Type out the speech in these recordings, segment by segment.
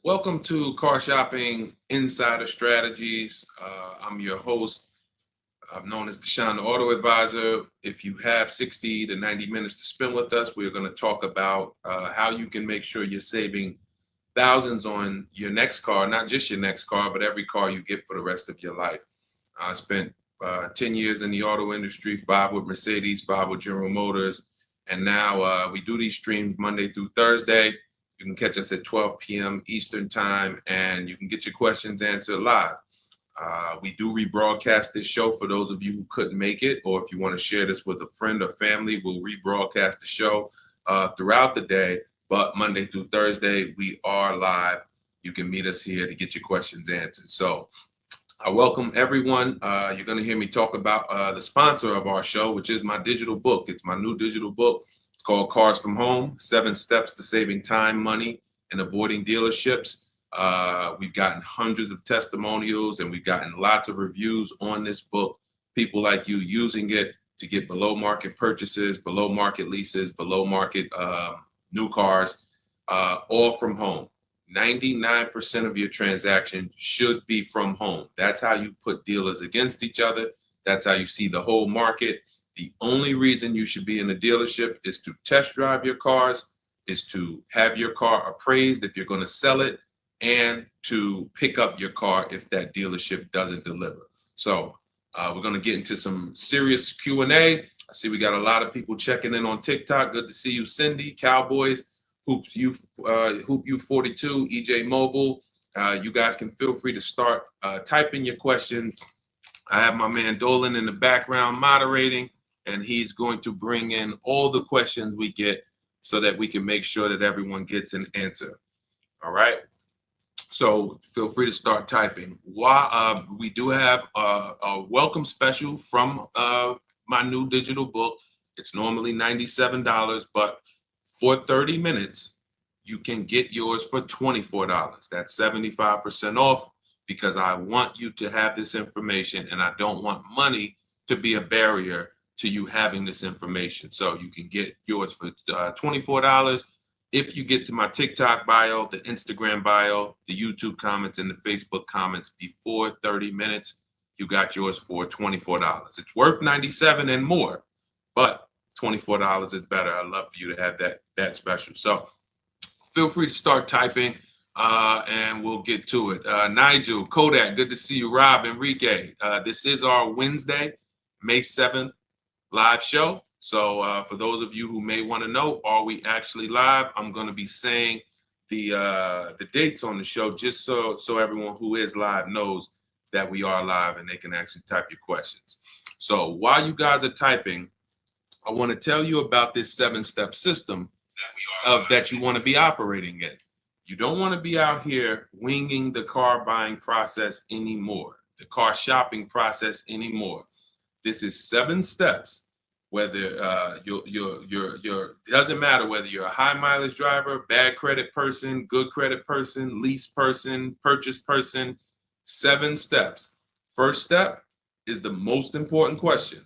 Welcome to Car Shopping Insider Strategies. I'm your host. I'm known as Deshone the Auto Advisor. If you have 60 to 90 minutes to spend with us, we're going to talk about how you can make sure you're saving thousands on your next car, not just your next car, but every car you get for the rest of your life. I spent 10 years in the auto industry, 5 with Mercedes, 5 with General Motors, and now we do these streams Monday through Thursday. You can catch us at 12 p.m. Eastern time, and you can get your questions answered live. We do rebroadcast this show for those of you who couldn't make it, or if you want to share this with a friend or family, we'll rebroadcast the show throughout the day. But Monday through Thursday, we are live. You can meet us here to get your questions answered. So I welcome everyone. You're going to hear me talk about the sponsor of our show, which is my digital book. It's my new digital book. It's called Cars from Home, 7 Steps to Saving Time, Money, and Avoiding Dealerships. We've gotten hundreds of testimonials and we've gotten lots of reviews on this book. People like you using it to get below market purchases, below market leases, below market new cars, all from home. 99% of your transaction should be from home. That's how you put dealers against each other. That's how you see the whole market. The only reason you should be in a dealership is to test drive your cars, is to have your car appraised if you're going to sell it, and to pick up your car if that dealership doesn't deliver. So we're going to get into some serious Q&A. I see we got a lot of people checking in on TikTok. Good to see you, Cindy, Cowboys, Hoop U 42, EJ Mobile. You guys can feel free to start typing your questions. I have my man Dolan in the background moderating, and he's going to bring in all the questions we get so that we can make sure that everyone gets an answer. All right. So feel free to start typing. We do have a welcome special from my new digital book. It's normally $97, but for 30 minutes, you can get yours for $24. That's 75% off, because I want you to have this information and I don't want money to be a barrier to you having this information. So you can get yours for $24. If you get to my TikTok bio, the Instagram bio, the YouTube comments, and the Facebook comments before 30 minutes, you got yours for $24. It's worth $97 and more, but $24 is better. I'd love for you to have that special. So feel free to start typing and we'll get to it. Nigel, Kodak, good to see you. Rob, Enrique, this is our Wednesday, May 7th live show. So for those of you who may want to know, are we actually live? I'm going to be saying the dates on the show just so everyone who is live knows that we are live and they can actually type your questions. So while you guys are typing, I want to tell you about this 7-step system that you want to be operating in. You don't want to be out here winging the car buying process anymore, the car shopping process anymore. This is 7 steps. Whether doesn't matter whether you're a high mileage driver, bad credit person, good credit person, lease person, purchase person. 7 steps. First step is the most important question.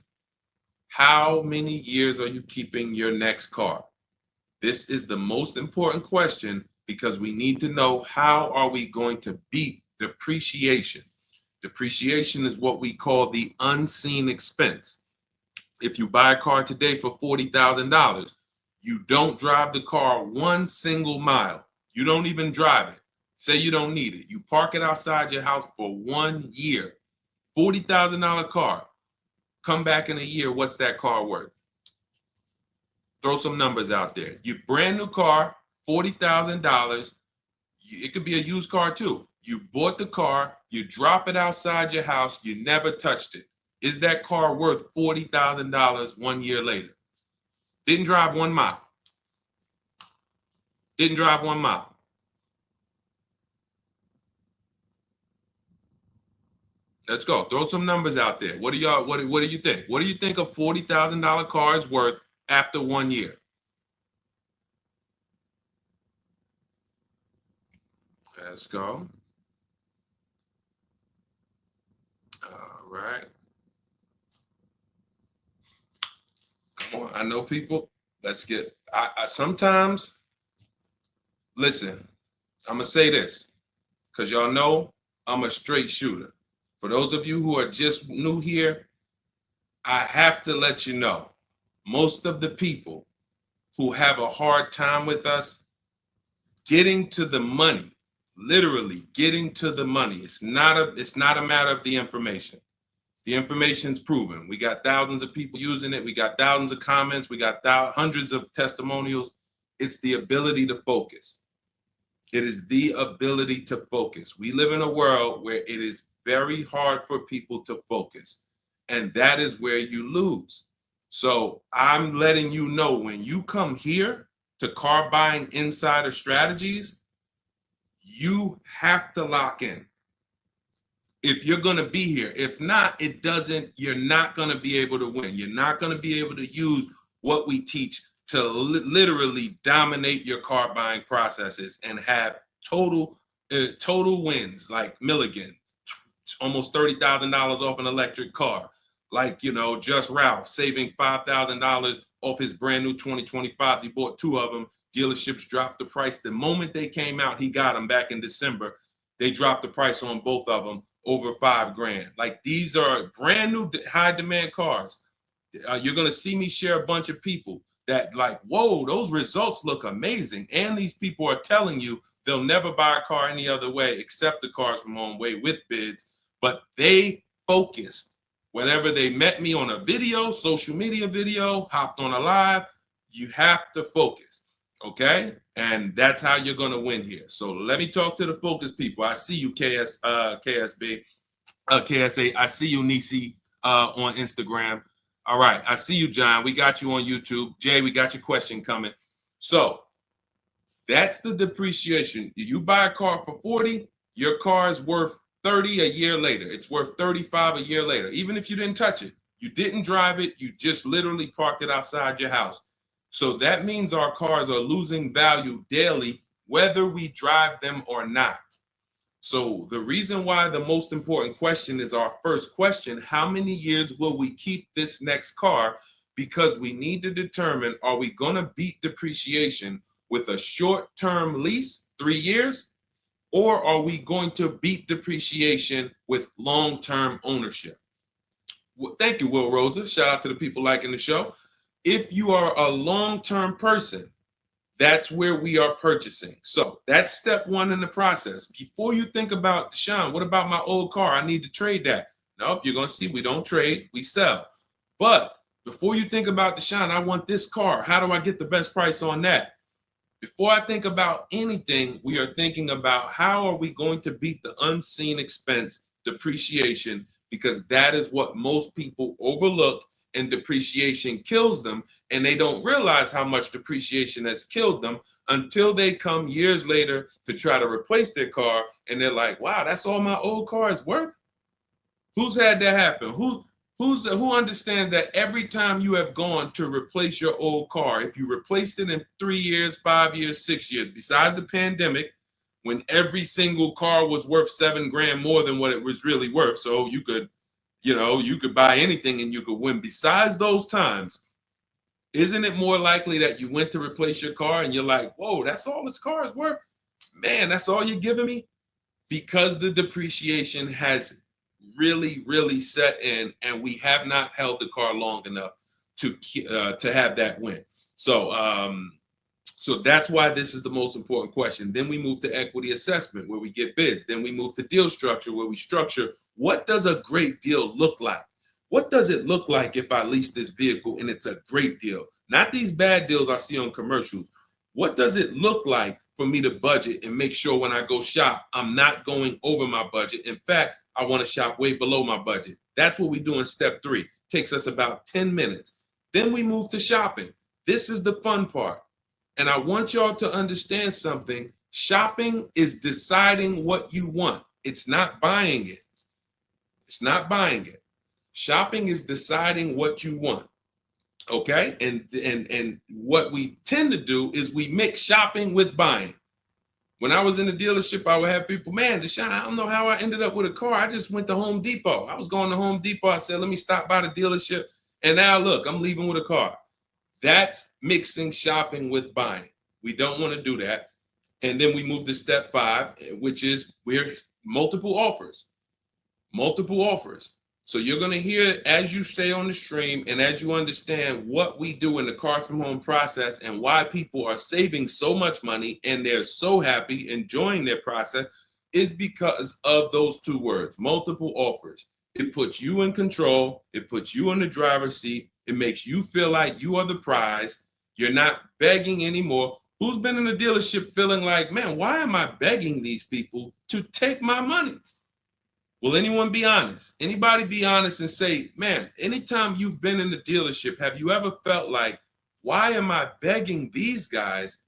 How many years are you keeping your next car? This is the most important question because we need to know how are we going to beat depreciation. Depreciation is what we call the unseen expense. If you buy a car today for $40,000, you don't drive the car 1 single mile. You don't even drive it. Say you don't need it. You park it outside your house for 1 year. $40,000 car. Come back in a year, what's that car worth? Throw some numbers out there. Your brand new car, $40,000. It could be a used car too. You bought the car, you drop it outside your house, you never touched it. Is that car worth $40,000 1 year later? Didn't drive 1 mile. Didn't drive 1 mile. Let's go. Throw some numbers out there. What do you think? What do you think a $40,000 car is worth after 1 year? Let's go. All right. Come on. I know people. Let's get. I sometimes listen. I'm gonna say this. because y'all know I'm a straight shooter. For those of you who are just new here, I have to let you know, most of the people who have a hard time with us getting to the money, literally getting to the money. It's not a matter of the information. The information's proven. We got thousands of people using it. We got thousands of comments. We got hundreds of testimonials. It's the ability to focus. It is the ability to focus. We live in a world where it is very hard for people to focus, and that is where you lose. So I'm letting you know, when you come here to Car Buying Insider Strategies, you have to lock in. If you're going to be here, if not, you're not going to be able to win. You're not going to be able to use what we teach to literally dominate your car buying processes and have total wins, like Milligan, almost $30,000 off an electric car. Like, Just Ralph saving $5,000 off his brand new 2025s. He bought 2 of them. Dealerships dropped the price. The moment they came out, he got them back in December. They dropped the price on both of them over $5,000. Like, these are brand new high demand cars. You're going to see me share a bunch of people that like, whoa, those results look amazing. And these people are telling you they'll never buy a car any other way except the Cars from Home way with bids. But they focused. Whenever they met me on a video, social media video, hopped on a live, you have to focus. Okay? And that's how you're going to win here. So let me talk to the focus people. I see you, KSA. I see you, Nisi, on Instagram. All right. I see you, John. We got you on YouTube. Jay, we got your question coming. So that's the depreciation. You buy a car for 40, your car is worth 30 a year later. It's worth 35 a year later. Even if you didn't touch it, you didn't drive it, you just literally parked it outside your house. So that means our cars are losing value daily, whether we drive them or not. So the reason why the most important question is our first question: how many years will we keep this next car? Because we need to determine, are we going to beat depreciation with a short-term lease, 3 years, or are we going to beat depreciation with long-term ownership? Well, thank you, Will Rosa. Shout out to the people liking the show. If you are a long-term person, that's where we are purchasing. So that's step 1 in the process. Before you think about, Deshaun, what about my old car? I need to trade that. Nope, you're going to see we don't trade, we sell. But before you think about, Deshaun, I want this car. How do I get the best price on that? Before I think about anything, we are thinking about how are we going to beat the unseen expense, depreciation, because that is what most people overlook, and depreciation kills them, and they don't realize how much depreciation has killed them until they come years later to try to replace their car, and they're like, wow, that's all my old car is worth? Who's had that happen? Who understands that every time you have gone to replace your old car, if you replaced it in 3 years, 5 years, 6 years, besides the pandemic, when every single car was worth $7,000 more than what it was really worth, so you could buy anything and you could win. Besides those times, isn't it more likely that you went to replace your car and you're like, whoa, that's all this car is worth? Man, that's all you're giving me? Because the depreciation has really, really set in, and we have not held the car long enough to have that win. So that's why this is the most important question. Then we move to equity assessment, where we get bids. Then we move to deal structure, where we structure, what does a great deal look like? What does it look like if I lease this vehicle and it's a great deal? Not these bad deals I see on commercials. What does it look like for me to budget and make sure when I go shop, I'm not going over my budget? In fact, I want to shop way below my budget. That's what we do in step 3. Takes us about 10 minutes. Then we move to shopping. This is the fun part. And I want y'all to understand something. Shopping is deciding what you want. It's not buying it. It's not buying it. Shopping is deciding what you want. Okay? And what we tend to do is we mix shopping with buying. When I was in the dealership, I would have people, man, Deshaun, I don't know how I ended up with a car. I just went to Home Depot. I was going to Home Depot. I said, let me stop by the dealership. And now look, I'm leaving with a car. That's mixing shopping with buying. We don't want to do that. And then we move to step 5, which is we're multiple offers. Multiple offers. So you're going to hear as you stay on the stream and as you understand what we do in the Cars from Home process and why people are saving so much money and they're so happy enjoying their process is because of those 2 words, multiple offers. It puts you in control. It puts you in the driver's seat. It makes you feel like you are the prize. You're not begging anymore. Who's been in a dealership feeling like, man, why am I begging these people to take my money? Will anyone be honest? Anybody be honest and say, man, anytime you've been in the dealership, have you ever felt like, why am I begging these guys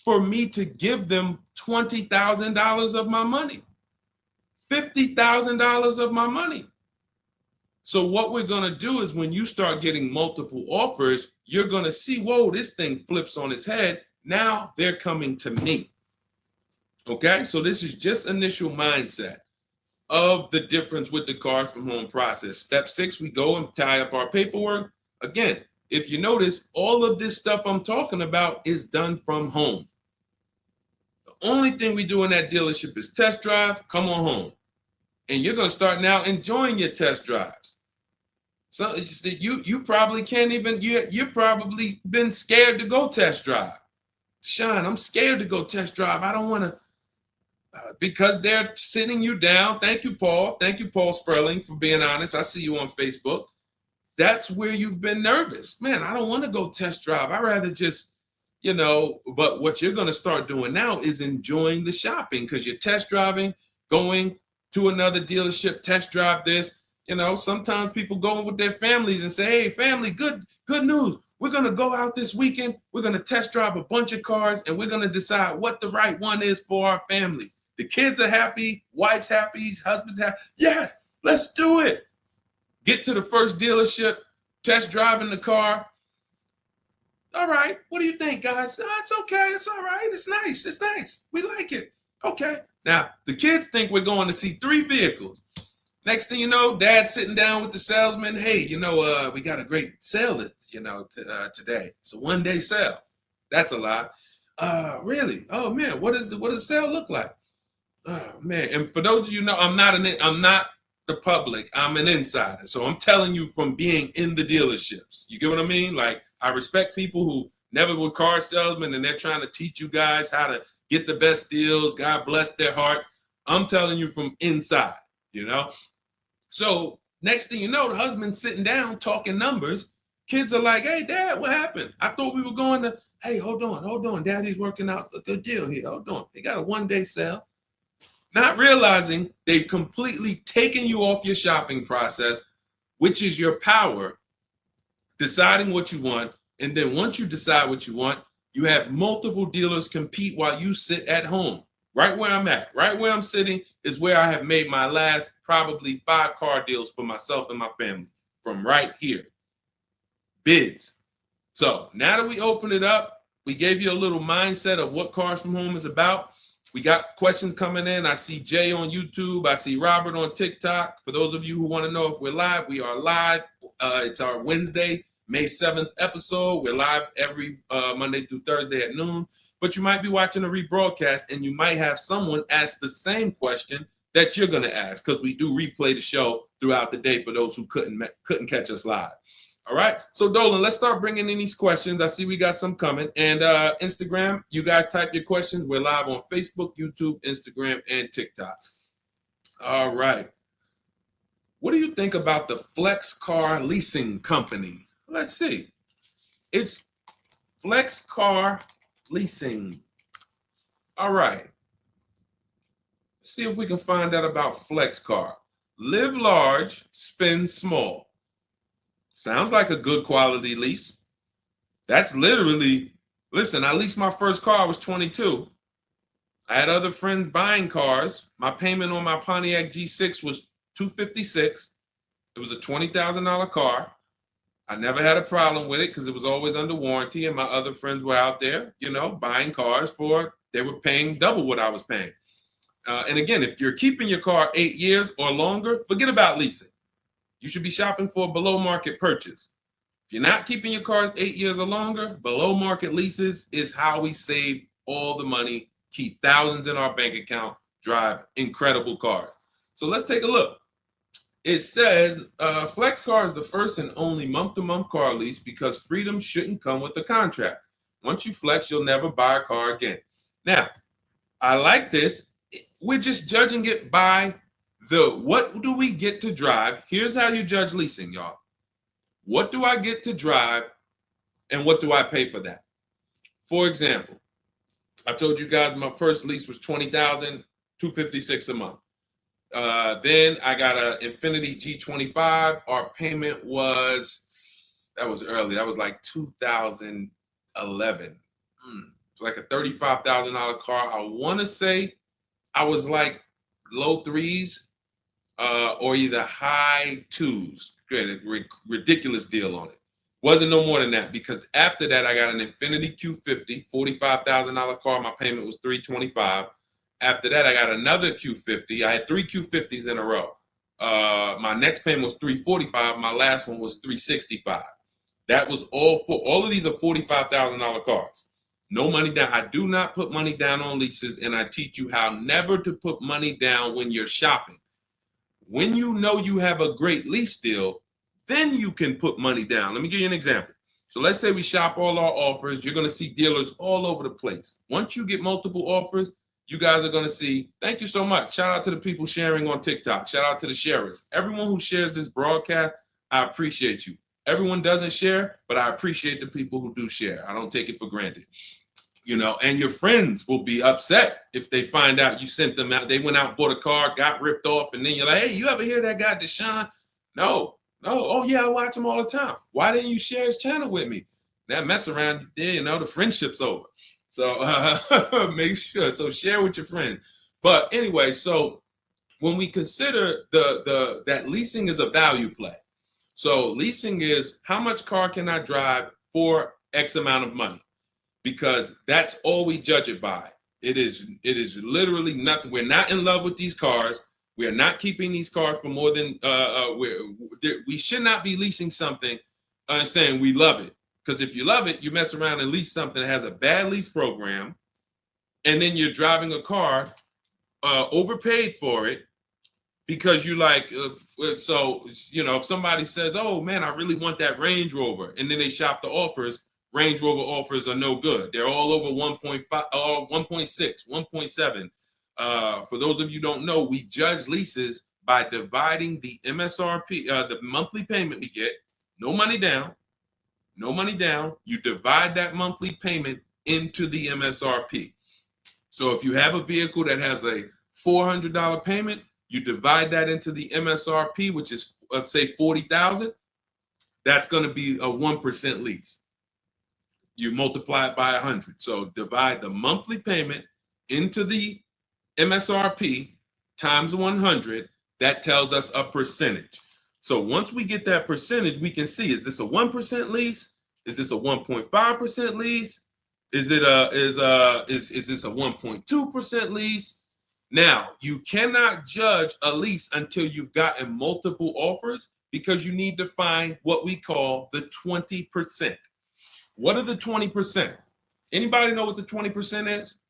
for me to give them $20,000 of my money, $50,000 of my money? So what we're going to do is when you start getting multiple offers, you're going to see, whoa, this thing flips on its head. Now they're coming to me. Okay, so this is just initial mindset of the difference with the Cars from Home process. Step 6, we go and tie up our paperwork. Again, if you notice, all of this stuff I'm talking about is done from home. The only thing we do in that dealership is test drive, come on home. And you're going to start now enjoying your test drives. So you probably can't even, you're probably been scared to go test drive. Sean, I'm scared to go test drive. I don't want to, because they're sitting you down. Thank you, Paul. Thank you, Paul Sperling, for being honest. I see you on Facebook. That's where you've been nervous. Man, I don't want to go test drive. I'd rather just, but what you're going to start doing now is enjoying the shopping because you're test driving, going to another dealership, test drive this. Sometimes people go with their families and say, hey, family, good news. We're going to go out this weekend. We're going to test drive a bunch of cars and we're going to decide what the right one is for our family. The kids are happy, wife's happy, husband's happy. Yes, let's do it. Get to the first dealership, test driving the car. All right, what do you think, guys? Oh, it's okay, it's all right, it's nice, we like it. Okay, now the kids think we're going to see 3 vehicles. Next thing you know, Dad's sitting down with the salesman. Hey, we got a great sale, today. It's a 1-day sale. That's a lie. Really? Oh man, what does the sale look like? Oh man, and for those of you who know, I'm not the public. I'm an insider, so I'm telling you from being in the dealerships. You get what I mean? Like I respect people who never were car salesmen, and they're trying to teach you guys how to get the best deals. God bless their hearts. I'm telling you from inside. So next thing you know, the husband's sitting down talking numbers. Kids are like, hey, Dad, what happened? I thought we were going to, hey, hold on. Daddy's working out a good deal here. Hold on. They got a 1-day sale. Not realizing they've completely taken you off your shopping process, which is your power, deciding what you want. And then once you decide what you want, you have multiple dealers compete while you sit at home. Right where I'm at, right where I'm sitting is where I have made my last probably 5 car deals for myself and my family from right here. Bids. So now that we open it up, we gave you a little mindset of what Cars from Home is about. We got questions coming in. I see Jay on YouTube. I see Robert on TikTok. For those of you who want to know if we're live, we are live. It's our Wednesday, May 7th episode. We're live every Monday through Thursday at noon. But you might be watching a rebroadcast and you might have someone ask the same question that you're going to ask because we do replay the show throughout the day for those who couldn't catch us live. All right. So Dolan, let's start bringing in these questions. I see we got some coming. And Instagram, you guys type your questions. We're live on Facebook, YouTube, Instagram, and TikTok. All right. What do you think about the Flex Car Leasing Company? Let's see. It's Flex Car Leasing. All right. Let's see if we can find out about Flex Car. Live large, spend small. Sounds like a good quality lease. That's literally, listen, I leased my first car, I was 22. I had other friends buying cars. My payment on my Pontiac G6 was $256. It was a $20,000 car. I never had a problem with it because it was always under warranty, and my other friends were out there, buying cars they were paying double what I was paying. And again, if you're keeping your car 8 years or longer, forget about leasing. You should be shopping for a below market purchase. If you're not keeping your cars 8 years or longer, below market leases is how we save all the money keep thousands in our bank account, drive incredible cars. So let's take a look. It says Flex Car is the first and only month-to-month car lease because freedom shouldn't come with a contract. Once you flex, you'll never buy a car again. Now, I like this. We're just judging it by what do we get to drive? Here's how you judge leasing, y'all. What do I get to drive and what do I pay for that? For example, I told you guys my first lease was $20,256 a month. Then I got an Infiniti G25. Our payment that was early. That was like 2011. It's like a $35,000 car. I want to say I was like low threes or either high twos. Ridiculous deal on it. Wasn't no more than that because after that I got an Infiniti Q50, $45,000 car. My payment was $325. After that, I got another Q50. I had 3 Q50s in a row. My next payment was $345. My last one was $365. That was all of these are $45,000 cars. No money down. I do not put money down on leases, and I teach you how never to put money down when you're shopping. When you know you have a great lease deal, then you can put money down. Let me give you an example. So let's say we shop all our offers. You're going to see dealers all over the place. Once you get multiple offers, you guys are going to see, thank you so much. Shout out to the people sharing on TikTok. Shout out to the sharers. Everyone who shares this broadcast, I appreciate you. Everyone doesn't share, but I appreciate the people who do share. I don't take it for granted. You know, and your friends will be upset if they find out you sent them out. They went out, bought a car, got ripped off, and then you're like, hey, you ever hear that guy, Deshone? No. Oh, yeah, I watch him all the time. Why didn't you share his channel with me? That mess around there, you know, the friendship's over. So make sure. So share with your friends. But anyway, so when we consider that leasing is a value play. So leasing is how much car can I drive for X amount of money? Because that's all we judge it by. It is literally nothing. We're not in love with these cars. We are not keeping these cars for more than we should not be leasing something and saying we love it. Because if you love it, you mess around and lease something that has a bad lease program, and then you're driving a car overpaid for it because you like. So you know, if somebody says, "Oh man, I really want that Range Rover," and then they shop the offers, Range Rover offers are no good. They're all over 1.5, 1.6, 1.7. For those of you who don't know, we judge leases by dividing the MSRP, the monthly payment we get, no money down. No money down, you divide that monthly payment into the MSRP. So if you have a vehicle that has a $400 payment, you divide that into the MSRP, which is, let's say, $40,000. That's going to be a 1% lease. You multiply it by 100. So divide the monthly payment into the MSRP times 100. That tells us a percentage. So once we get that percentage, we can see, is this a 1% lease? Is this a 1.5% lease? Is this a 1.2% lease? Now, you cannot judge a lease until you've gotten multiple offers because you need to find what we call the 20%. What are the 20%? Anybody know what the 20% is?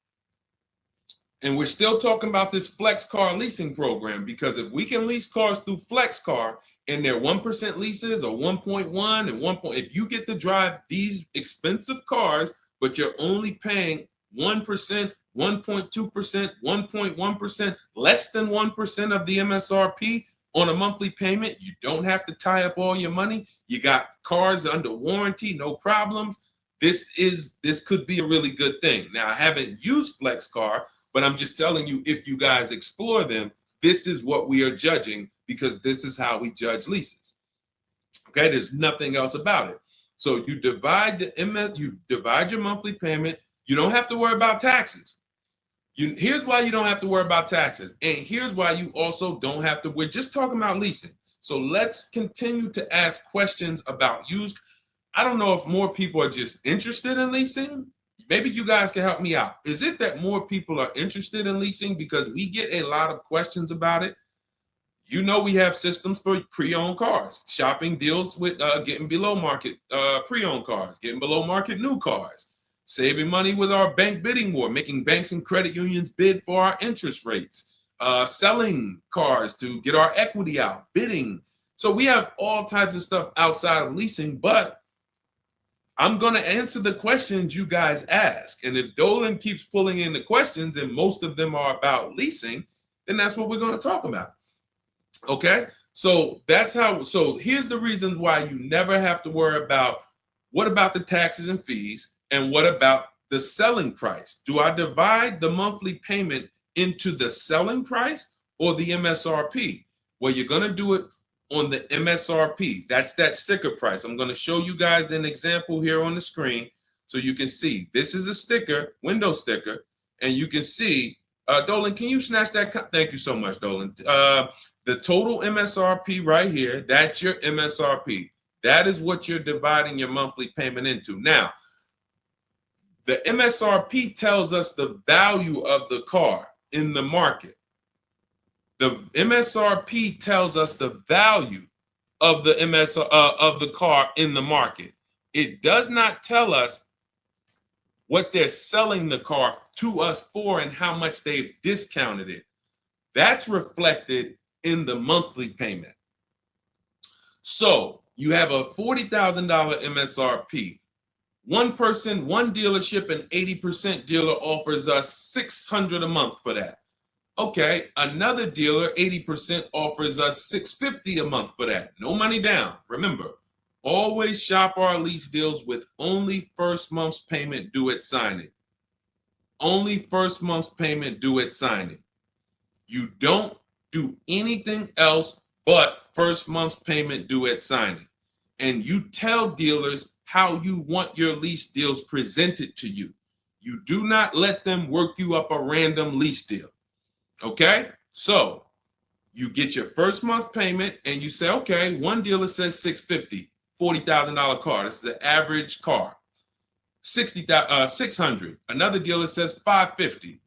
And we're still talking about this Flex Car leasing program because if we can lease cars through Flex Car and they're 1% leases or 1.1 and 1. If you get to drive these expensive cars, but you're only paying 1%, 1.2%, 1.1%, less than 1% of the MSRP on a monthly payment, you don't have to tie up all your money. You got cars under warranty, no problems. This could be a really good thing. Now, I haven't used Flex Car, but I'm just telling you, if you guys explore them, this is what we are judging because this is how we judge leases. Okay, there's nothing else about it. So you divide your monthly payment. You don't have to worry about taxes. Here's why you don't have to worry about taxes. And here's why you also don't have to. We're just talking about leasing. So let's continue to ask questions about used. I don't know if more people are just interested in leasing. Maybe you guys can help me out. Is it that more people are interested in leasing because we get a lot of questions about it? You know, we have systems for pre-owned cars. Shopping deals with getting below market pre-owned cars, getting below market new cars. saving money with our bank bidding war, making banks and credit unions bid for our interest rates, selling cars to get our equity out, bidding. So we have all types of stuff outside of leasing, but I'm going to answer the questions you guys ask. And if Dolan keeps pulling in the questions, and most of them are about leasing, then that's what we're going to talk about. Okay? So that's how, so here's the reasons why you never have to worry about what about the taxes and fees and what about the selling price? Do I divide the monthly payment into the selling price or the MSRP? Well, you're going to do it on the MSRP. That's that sticker price. I'm going to show you guys an example here on the screen so you can see. This is a sticker, window sticker, and you can see, Dolan, can you snatch that? Thank you so much, Dolan. The total MSRP right here, that's your MSRP. That is what you're dividing your monthly payment into. Now, the MSRP tells us the value of the car in the market. The MSRP tells us the value of the of the car in the market. It does not tell us what they're selling the car to us for and how much they've discounted it. That's reflected in the monthly payment. So you have a $40,000 MSRP. One person, one dealership, an 80% dealer offers us $600 a month for that. Okay, another dealer, 80% offers us $650 a month for that. No money down. Remember, always shop our lease deals with only first month's payment due at signing. Only first month's payment due at signing. You don't do anything else but first month's payment due at signing. And you tell dealers how you want your lease deals presented to you. You do not let them work you up a random lease deal. Okay, so you get your first month payment and you say, okay, one dealer says $650, $40,000 car. This is an average car. $600. Another dealer says $550.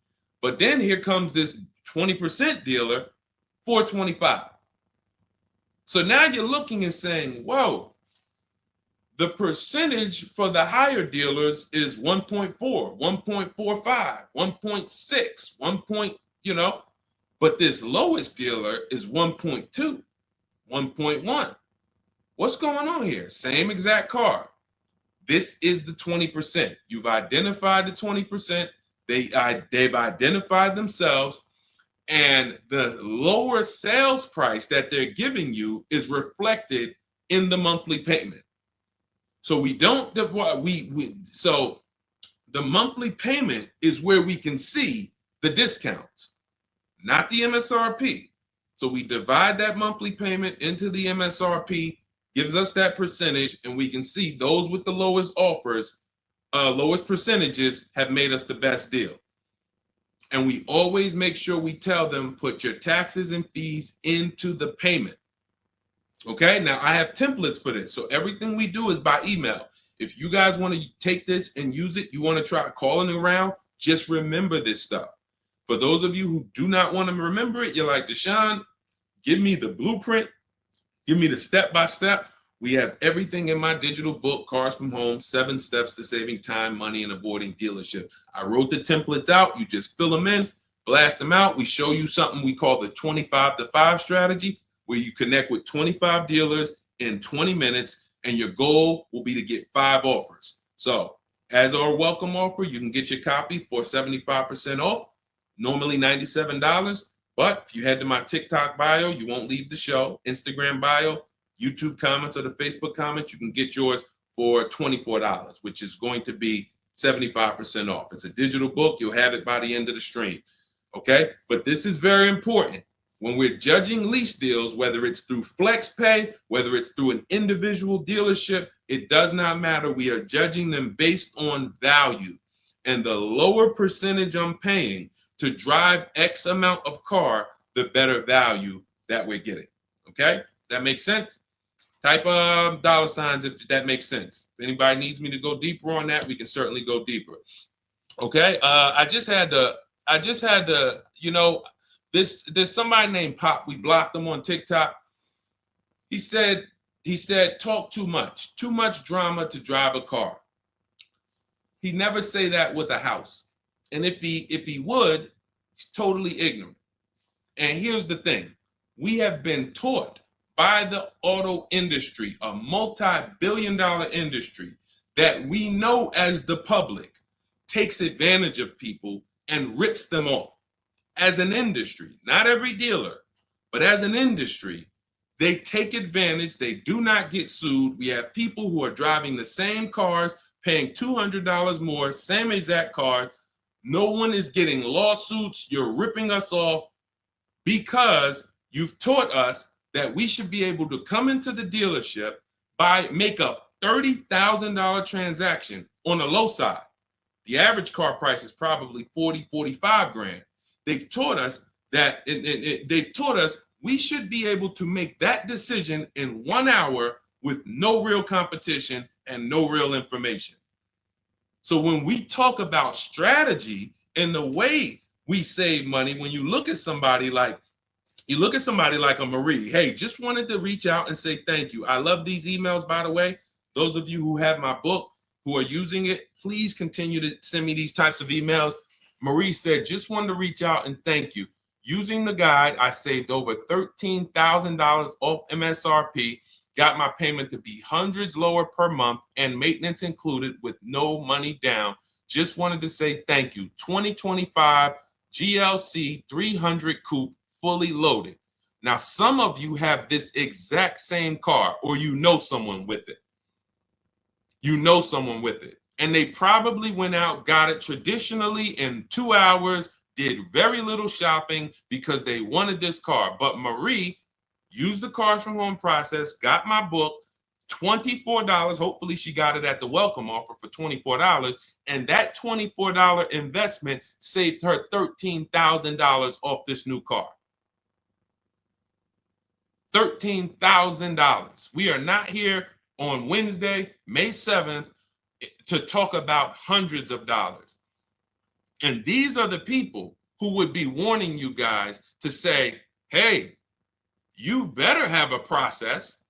But then here comes this 20% dealer, $425. So now you're looking and saying, whoa, the percentage for the higher dealers is 1.4, 1.45, 1.6, 1. But this lowest dealer is 1.2, 1.1. What's going on here? Same exact car. This is the 20%. You've identified the 20%. They've identified themselves, and the lower sales price that they're giving you is reflected in the monthly payment. So so the monthly payment is where we can see the discounts, not the MSRP. So we divide that monthly payment into the MSRP, gives us that percentage, and we can see those with the lowest offers, lowest percentages have made us the best deal. And we always make sure we tell them, put your taxes and fees into the payment. Okay, now I have templates for this. So everything we do is by email. If you guys want to take this and use it, you want to try calling around, just remember this stuff. For those of you who do not want to remember it, you're like, Deshone, give me the blueprint, give me the step-by-step. We have everything in my digital book, Cars from Home, 7 Steps to Saving Time, Money, and Avoiding Dealership. I wrote the templates out. You just fill them in, blast them out. We show you something we call the 25-to-5 strategy, where you connect with 25 dealers in 20 minutes, and your goal will be to get 5 offers. So as our welcome offer, you can get your copy for 75% off, normally $97. But if you head to my TikTok bio, you won't leave the show, Instagram bio, YouTube comments, or the Facebook comments, you can get yours for $24, which is going to be 75% off. It's a digital book. You'll have it by the end of the stream. Okay? But this is very important. When we're judging lease deals, whether it's through FlexPay, whether it's through an individual dealership, it does not matter. We are judging them based on value. And the lower percentage I'm paying to drive X amount of car, the better value that we're getting. Okay? That makes sense? Type $signs if that makes sense. If anybody needs me to go deeper on that, we can certainly go deeper. Okay? I just had to, there's somebody named Pop. We blocked him on TikTok. He said, talk too much drama to drive a car. He never say that with a house. And if he would, he's totally ignorant. And here's the thing. We have been taught by the auto industry, a multi-billion-dollar industry, that we know as the public takes advantage of people and rips them off. As an industry, not every dealer, but as an industry, they take advantage. They do not get sued. We have people who are driving the same cars, paying $200 more, same exact car. No one is getting lawsuits. You're ripping us off because you've taught us that we should be able to come into the dealership, make a $30,000 transaction on the low side. The average car price is probably 40, 45 grand. They've taught us that they've taught us we should be able to make that decision in 1 hour with no real competition and no real information. So when we talk about strategy and the way we save money, when you look at somebody like a Marie, hey, just wanted to reach out and say thank you. I love these emails, by the way. Those of you who have my book, who are using it, please continue to send me these types of emails. Marie said, just wanted to reach out and thank you. Using the guide, I saved over $13,000 off MSRP, got my payment to be hundreds lower per month and maintenance included with no money down. Just wanted to say thank you. 2025 GLC 300 coupe, fully loaded. Now, some of you have this exact same car, or you know someone with it. You know someone with it. And they probably went out, got it traditionally in 2 hours, did very little shopping because they wanted this car. But Marie used the cars from home process, got my book, $24. Hopefully she got it at the welcome offer for $24. And that $24 investment saved her $13,000 off this new car. $13,000. We are not here on Wednesday, May 7th, to talk about hundreds of dollars. And these are the people who would be warning you guys to say, hey, you better have a process.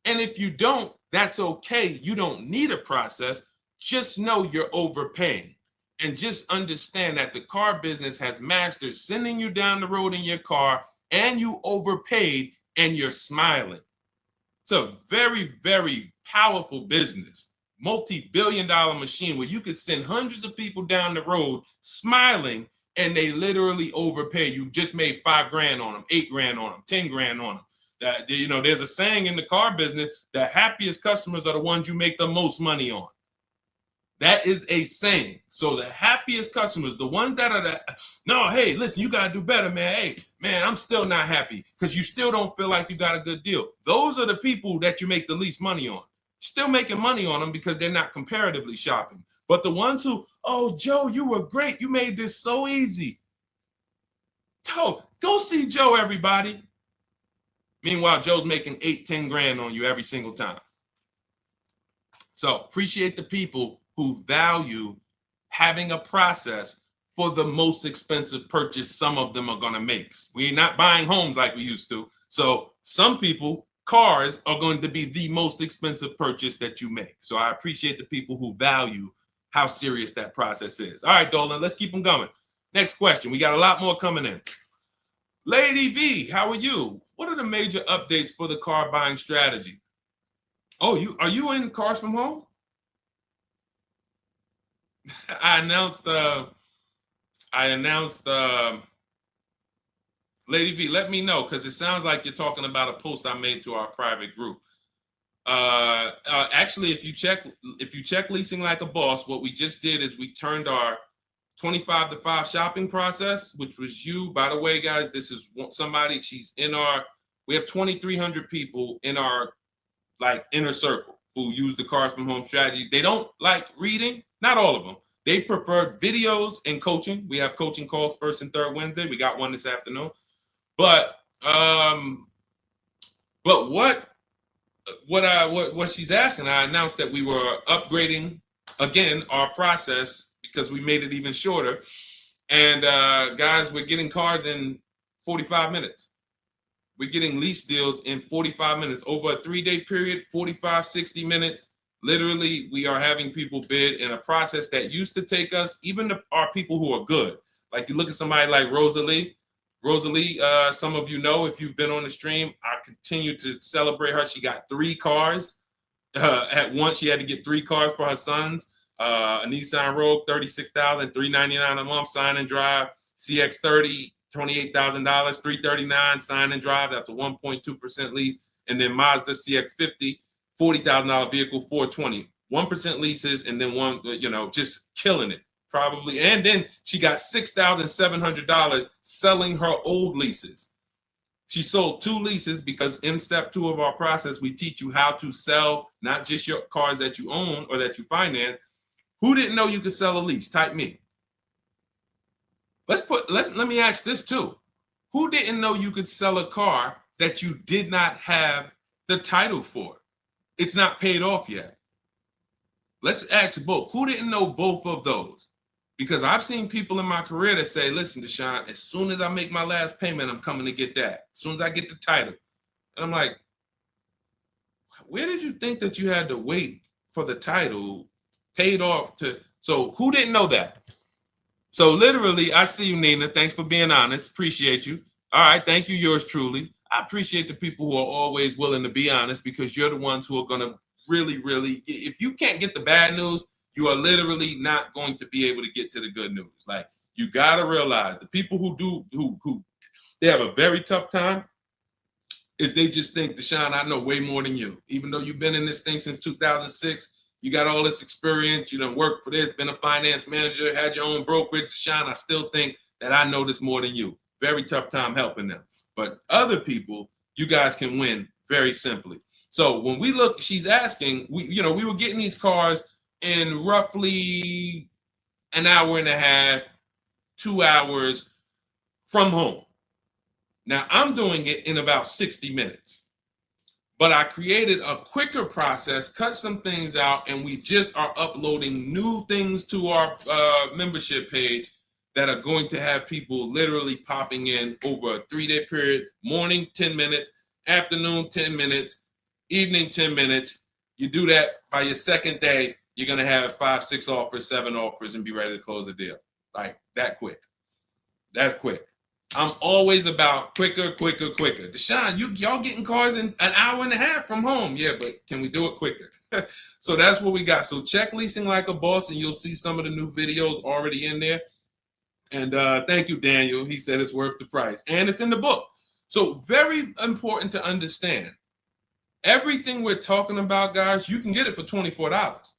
And if you don't, that's okay. You don't need a process. Just know you're overpaying. And just understand that the car business has mastered sending you down the road in your car and you overpaid and you're smiling. It's a very, very powerful business, multi-billion-dollar machine where you could send hundreds of people down the road smiling and they literally overpay. You just made 5 grand on them, 8 grand on them, 10 grand on them. That, you know, there's a saying in the car business, the happiest customers are the ones you make the most money on. That is a saying. So the happiest customers, the ones that are no, hey, listen, you got to do better, man. Hey, man, I'm still not happy because you still don't feel like you got a good deal. Those are the people that you make the least money on. Still making money on them because they're not comparatively shopping. But the ones who, oh, Joe, you were great. You made this so easy. Go see Joe, everybody. Meanwhile, Joe's making 8, 10 grand on you every single time. So appreciate the people who value having a process for the most expensive purchase some of them are going to make. We're not buying homes like we used to. So some people, cars are going to be the most expensive purchase that you make. So I appreciate the people who value how serious that process is. All right, Dolan, let's keep them going. Next question. We got a lot more coming in. Lady V, how are you? What are the major updates for the car buying strategy? Oh, are you in Cars from Home? I announced Lady V, let me know, because it sounds like you're talking about a post I made to our private group. Actually, if you check Leasing Like a Boss, what we just did is we turned our 25 to 5 shopping process, which was you. By the way, guys, this is somebody, we have 2,300 people in our inner circle who use the Cars from Home strategy. They don't like reading, not all of them. They prefer videos and coaching. We have coaching calls first and third Wednesday. We got one this afternoon. But what she's asking, I announced that we were upgrading again our process because we made it even shorter. And guys, we're getting cars in 45 minutes. We're getting lease deals in 45 minutes over a 3-day period, 45, 60 minutes. Literally, we are having people bid in a process that used to take us, even our people who are good. Like you look at somebody like Rosalie. Rosalie, some of you know if you've been on the stream, I continue to celebrate her. She got 3 cars. At once, she had to get 3 cars for her sons. A Nissan Rogue, $36,399 a month, sign and drive. CX-30, $28,000, $339 sign and drive. That's a 1.2% lease. And then Mazda CX-50, $40,000 vehicle, $420. 1% leases, and then one, just killing it. Probably. And then she got $6,700 selling her old leases. She sold 2 leases because in step 2 of our process, we teach you how to sell not just your cars that you own or that you finance. Who didn't know you could sell a lease? Type me. Let me ask this too. Who didn't know you could sell a car that you did not have the title for? It's not paid off yet. Let's ask both. Who didn't know both of those? Because I've seen people in my career that say, listen, Deshone, as soon as I make my last payment, I'm coming to get that. As soon as I get the title. And I'm like, where did you think that you had to wait for the title paid off to? So who didn't know that? So literally, I see you, Nina. Thanks for being honest. Appreciate you. All right. Thank you, yours truly. I appreciate the people who are always willing to be honest, because you're the ones who are going to really, if you can't get the bad news, you are literally not going to be able to get to the good news. Like, you got to realize the people who they have a very tough time is they just think, Deshone, I know way more than you. Even though you've been in this thing since 2006, you got all this experience, you done worked for this, been a finance manager, had your own brokerage. Deshone, I still think that I know this more than you. Very tough time helping them. But other people, you guys can win very simply. So when we look, she's asking, we were getting these cars in roughly an hour and a half, 2 hours from home. Now I'm doing it in about 60 minutes, but I created a quicker process, cut some things out, and we just are uploading new things to our membership page that are going to have people literally popping in over a 3-day period. Morning, 10 minutes, afternoon, 10 minutes, evening, 10 minutes. You do that by your second day, you're going to have 5, 6 offers, 7 offers, and be ready to close the deal. Like that quick. That's quick. I'm always about quicker. Deshone, y'all getting cars in an hour and a half from home. Yeah, but can we do it quicker? So that's what we got. So check Leasing Like a Boss, and you'll see some of the new videos already in there. And thank you, Daniel. He said it's worth the price. And it's in the book. So very important to understand. Everything we're talking about, guys, you can get it for $24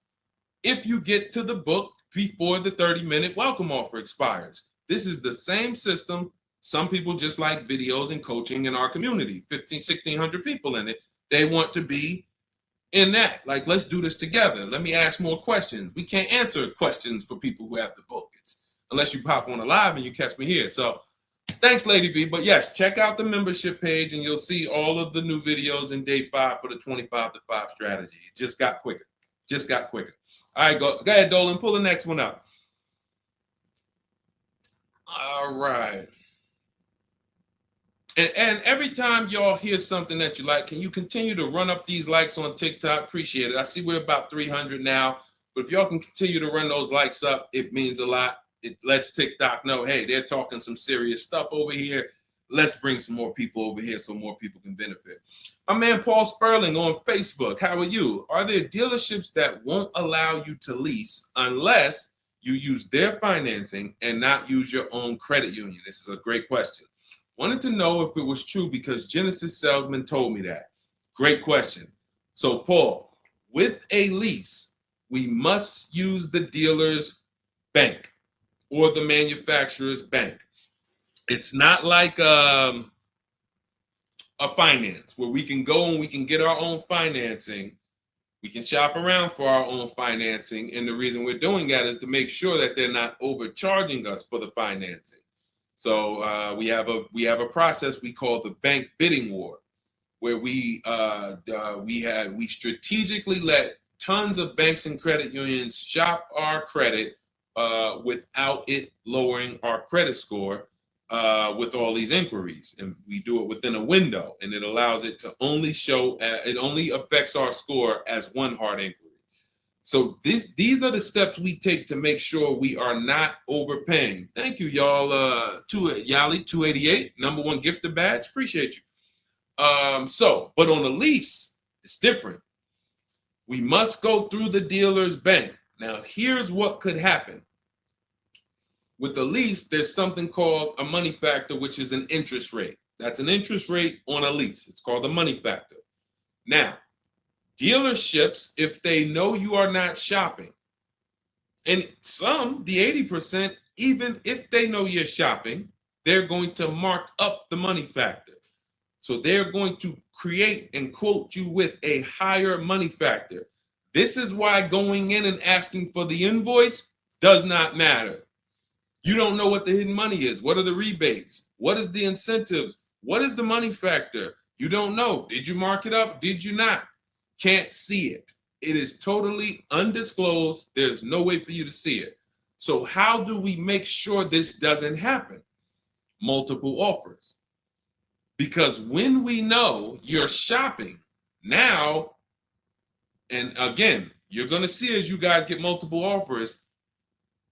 if you get to the book before the 30-minute welcome offer expires. This is the same system. Some people just like videos and coaching in our community, 1,600 people in it. They want to be in that. Like, let's do this together. Let me ask more questions. We can't answer questions for people who have the book. Unless you pop on a live and you catch me here. So thanks, Lady V. But yes, check out the membership page and you'll see all of the new videos in day 5 for the 25 to 5 strategy. It just got quicker. All right, go ahead, Dolan. Pull the next one up. All right. And every time y'all hear something that you like, can you continue to run up these likes on TikTok? Appreciate it. I see we're about 300 now. But if y'all can continue to run those likes up, it means a lot. It lets TikTok know, hey, they're talking some serious stuff over here. Let's bring some more people over here so more people can benefit. My man Paul Sperling on Facebook. How are you? Are there dealerships that won't allow you to lease unless you use their financing and not use your own credit union? This is a great question. Wanted to know if it was true because Genesis Salesman told me that. Great question. So Paul, with a lease, we must use the dealer's bank or the manufacturer's bank. It's not like a finance where we can go and we can get our own financing. We can shop around for our own financing. And the reason we're doing that is to make sure that they're not overcharging us for the financing. So we have a process we call the bank bidding war, where we strategically let tons of banks and credit unions shop our credit without it lowering our credit score with all these inquiries. And we do it within a window, and it allows it to only show, it only affects our score as one hard inquiry. So these are the steps we take to make sure we are not overpaying. Thank you, y'all. Yali 288, #1 gifted badge. Appreciate you. But on a lease, it's different. We must go through the dealer's bank. Now, here's what could happen. With a lease, there's something called a money factor, which is an interest rate. That's an interest rate on a lease. It's called the money factor. Now, dealerships, if they know you are not shopping, and some, the 80%, even if they know you're shopping, they're going to mark up the money factor. So they're going to create and quote you with a higher money factor. This is why going in and asking for the invoice does not matter. You don't know what the hidden money is. What are the rebates? What is the incentives? What is the money factor? You don't know. Did you mark it up? Did you not? Can't see it. It is totally undisclosed. There's no way for you to see it. So how do we make sure this doesn't happen? Multiple offers. Because when we know you're shopping now, and again, you're going to see as you guys get multiple offers,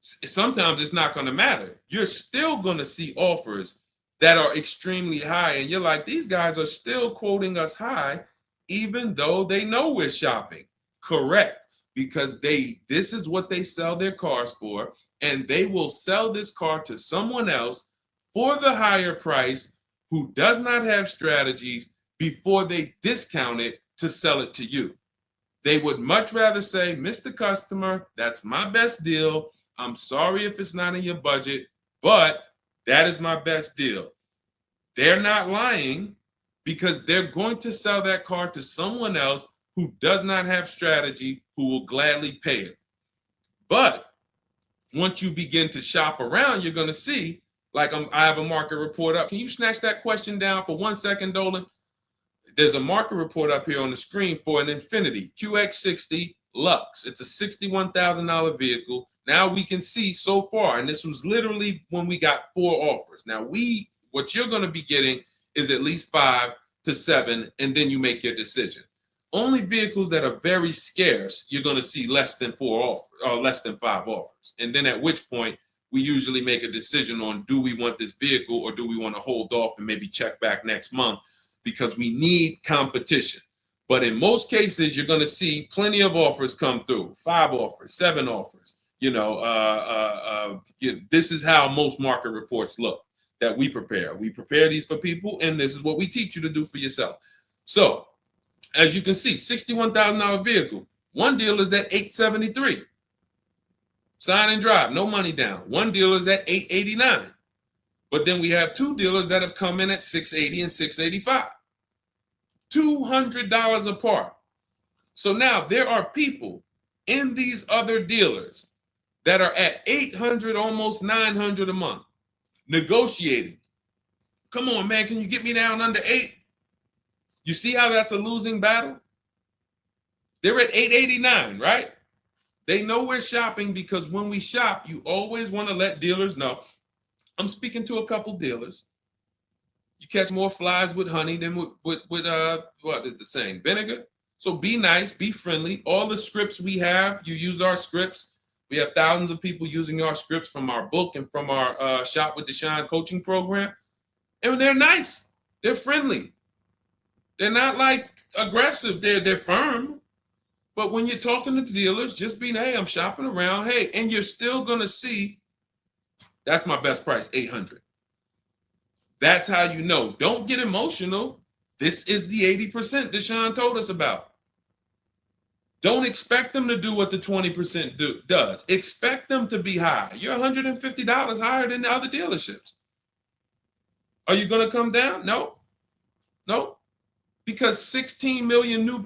sometimes it's not going to matter. You're still going to see offers that are extremely high. And you're like, these guys are still quoting us high, even though they know we're shopping. Correct. Because this is what they sell their cars for. And they will sell this car to someone else for the higher price who does not have strategies before they discount it to sell it to you. They would much rather say, Mr. Customer, that's my best deal. I'm sorry if it's not in your budget, but that is my best deal. They're not lying because they're going to sell that car to someone else who does not have strategy, who will gladly pay it. But once you begin to shop around, you're going to see, like I have a market report up. Can you snatch that question down for 1 second, Dolan? There's a market report up here on the screen for an Infiniti QX60 Lux. It's a $61,000 vehicle. Now we can see so far, and this was literally when we got 4 offers. Now what you're going to be getting is at least 5 to 7, and then you make your decision. Only vehicles that are very scarce, you're going to see less than 4 offers or less than 5 offers. And then at which point we usually make a decision on, do we want this vehicle or do we want to hold off and maybe check back next month, because we need competition. But in most cases, you're going to see plenty of offers come through, 5 offers, 7 offers. This is how most market reports look that we prepare. We prepare these for people, and this is what we teach you to do for yourself. So, as you can see, $61,000 vehicle. One dealer is at $873. Sign and drive, no money down. One dealer is at $889. But then we have 2 dealers that have come in at $680 and $685. $200 apart. So now there are people in these other dealers that are at $800, almost $900 a month, negotiating. Come on, man, can you get me down under 8? You see how that's a losing battle? They're at $889, right? They know we're shopping, because when we shop, you always want to let dealers know. I'm speaking to a couple dealers. You catch more flies with honey than with what is the saying? Vinegar. So be nice, be friendly. All the scripts we have, you use our scripts. We have thousands of people using our scripts from our book and from our Shop with Deshone coaching program. And they're nice. They're friendly. They're not like aggressive. They're firm. But when you're talking to dealers, just be, hey, I'm shopping around. Hey, and you're still going to see, that's my best price, $800. That's how you know. Don't get emotional. This is the 80% Deshone told us about. Don't expect them to do what the 20% does. Expect them to be high. You're $150 higher than the other dealerships. Are you going to come down? No. Because 16 million new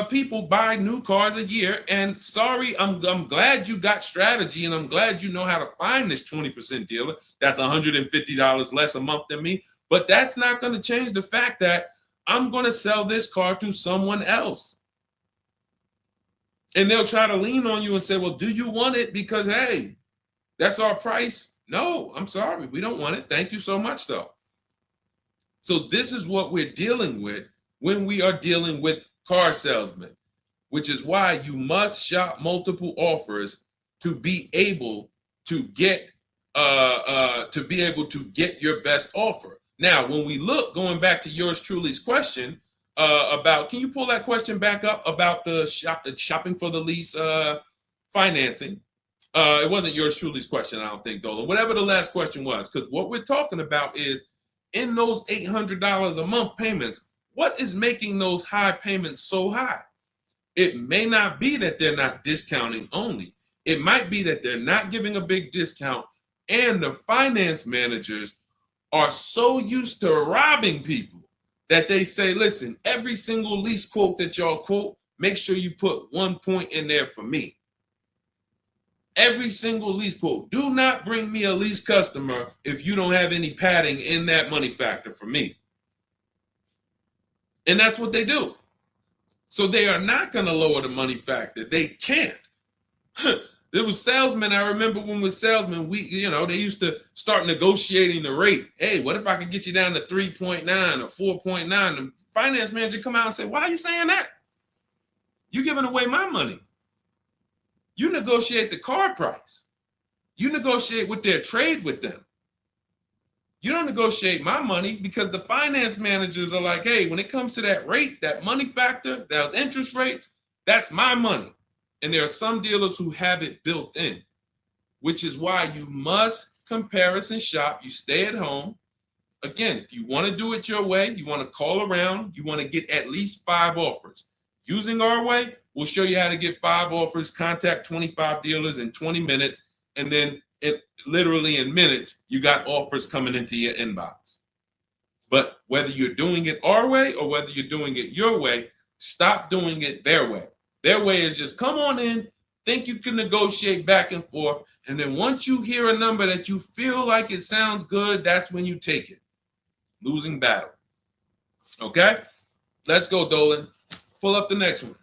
people buy new cars a year. And sorry, I'm glad you got strategy, and I'm glad you know how to find this 20% dealer that's $150 less a month than me. But that's not going to change the fact that I'm going to sell this car to someone else. And they'll try to lean on you and say, well, do you want it? Because, hey, that's our price. No, I'm sorry. We don't want it. Thank you so much, though. So this is what we're dealing with when we are dealing with car salesmen. which is why you must shop multiple offers to be able to get your best offer. Now, when we look, going back to yours truly's question about, can you pull that question back up about the shopping for the lease financing? It wasn't yours truly's question, I don't think, Dolan. Whatever the last question was, because what we're talking about is in those $800 a month payments, what is making those high payments so high? It may not be that they're not discounting only. It might be that they're not giving a big discount, and the finance managers are so used to robbing people that they say, listen, every single lease quote that y'all quote, make sure you put 1 point in there for me. Every single lease quote. Do not bring me a lease customer if you don't have any padding in that money factor for me. And that's what they do. So they are not going to lower the money factor. They can't. There was salesmen. I remember when we were salesmen, they used to start negotiating the rate. Hey, what if I could get you down to 3.9 or 4.9? The finance manager come out and say, why are you saying that? You're giving away my money. You negotiate the car price. You negotiate with their trade with them. You don't negotiate my money, because the finance managers are like, hey, when it comes to that rate, that money factor, those interest rates, that's my money. And there are some dealers who have it built in, which is why you must comparison shop. You stay at home. Again, if you want to do it your way, you want to call around, you want to get at least 5 offers. Using our way, we'll show you how to get 5 offers, contact 25 dealers in 20 minutes, and then literally in minutes, you got offers coming into your inbox. But whether you're doing it our way or whether you're doing it your way, stop doing it their way. Their way is just come on in, think you can negotiate back and forth, and then once you hear a number that you feel like it sounds good, that's when you take it. Losing battle. Okay? Let's go, Dolan. Pull up the next one.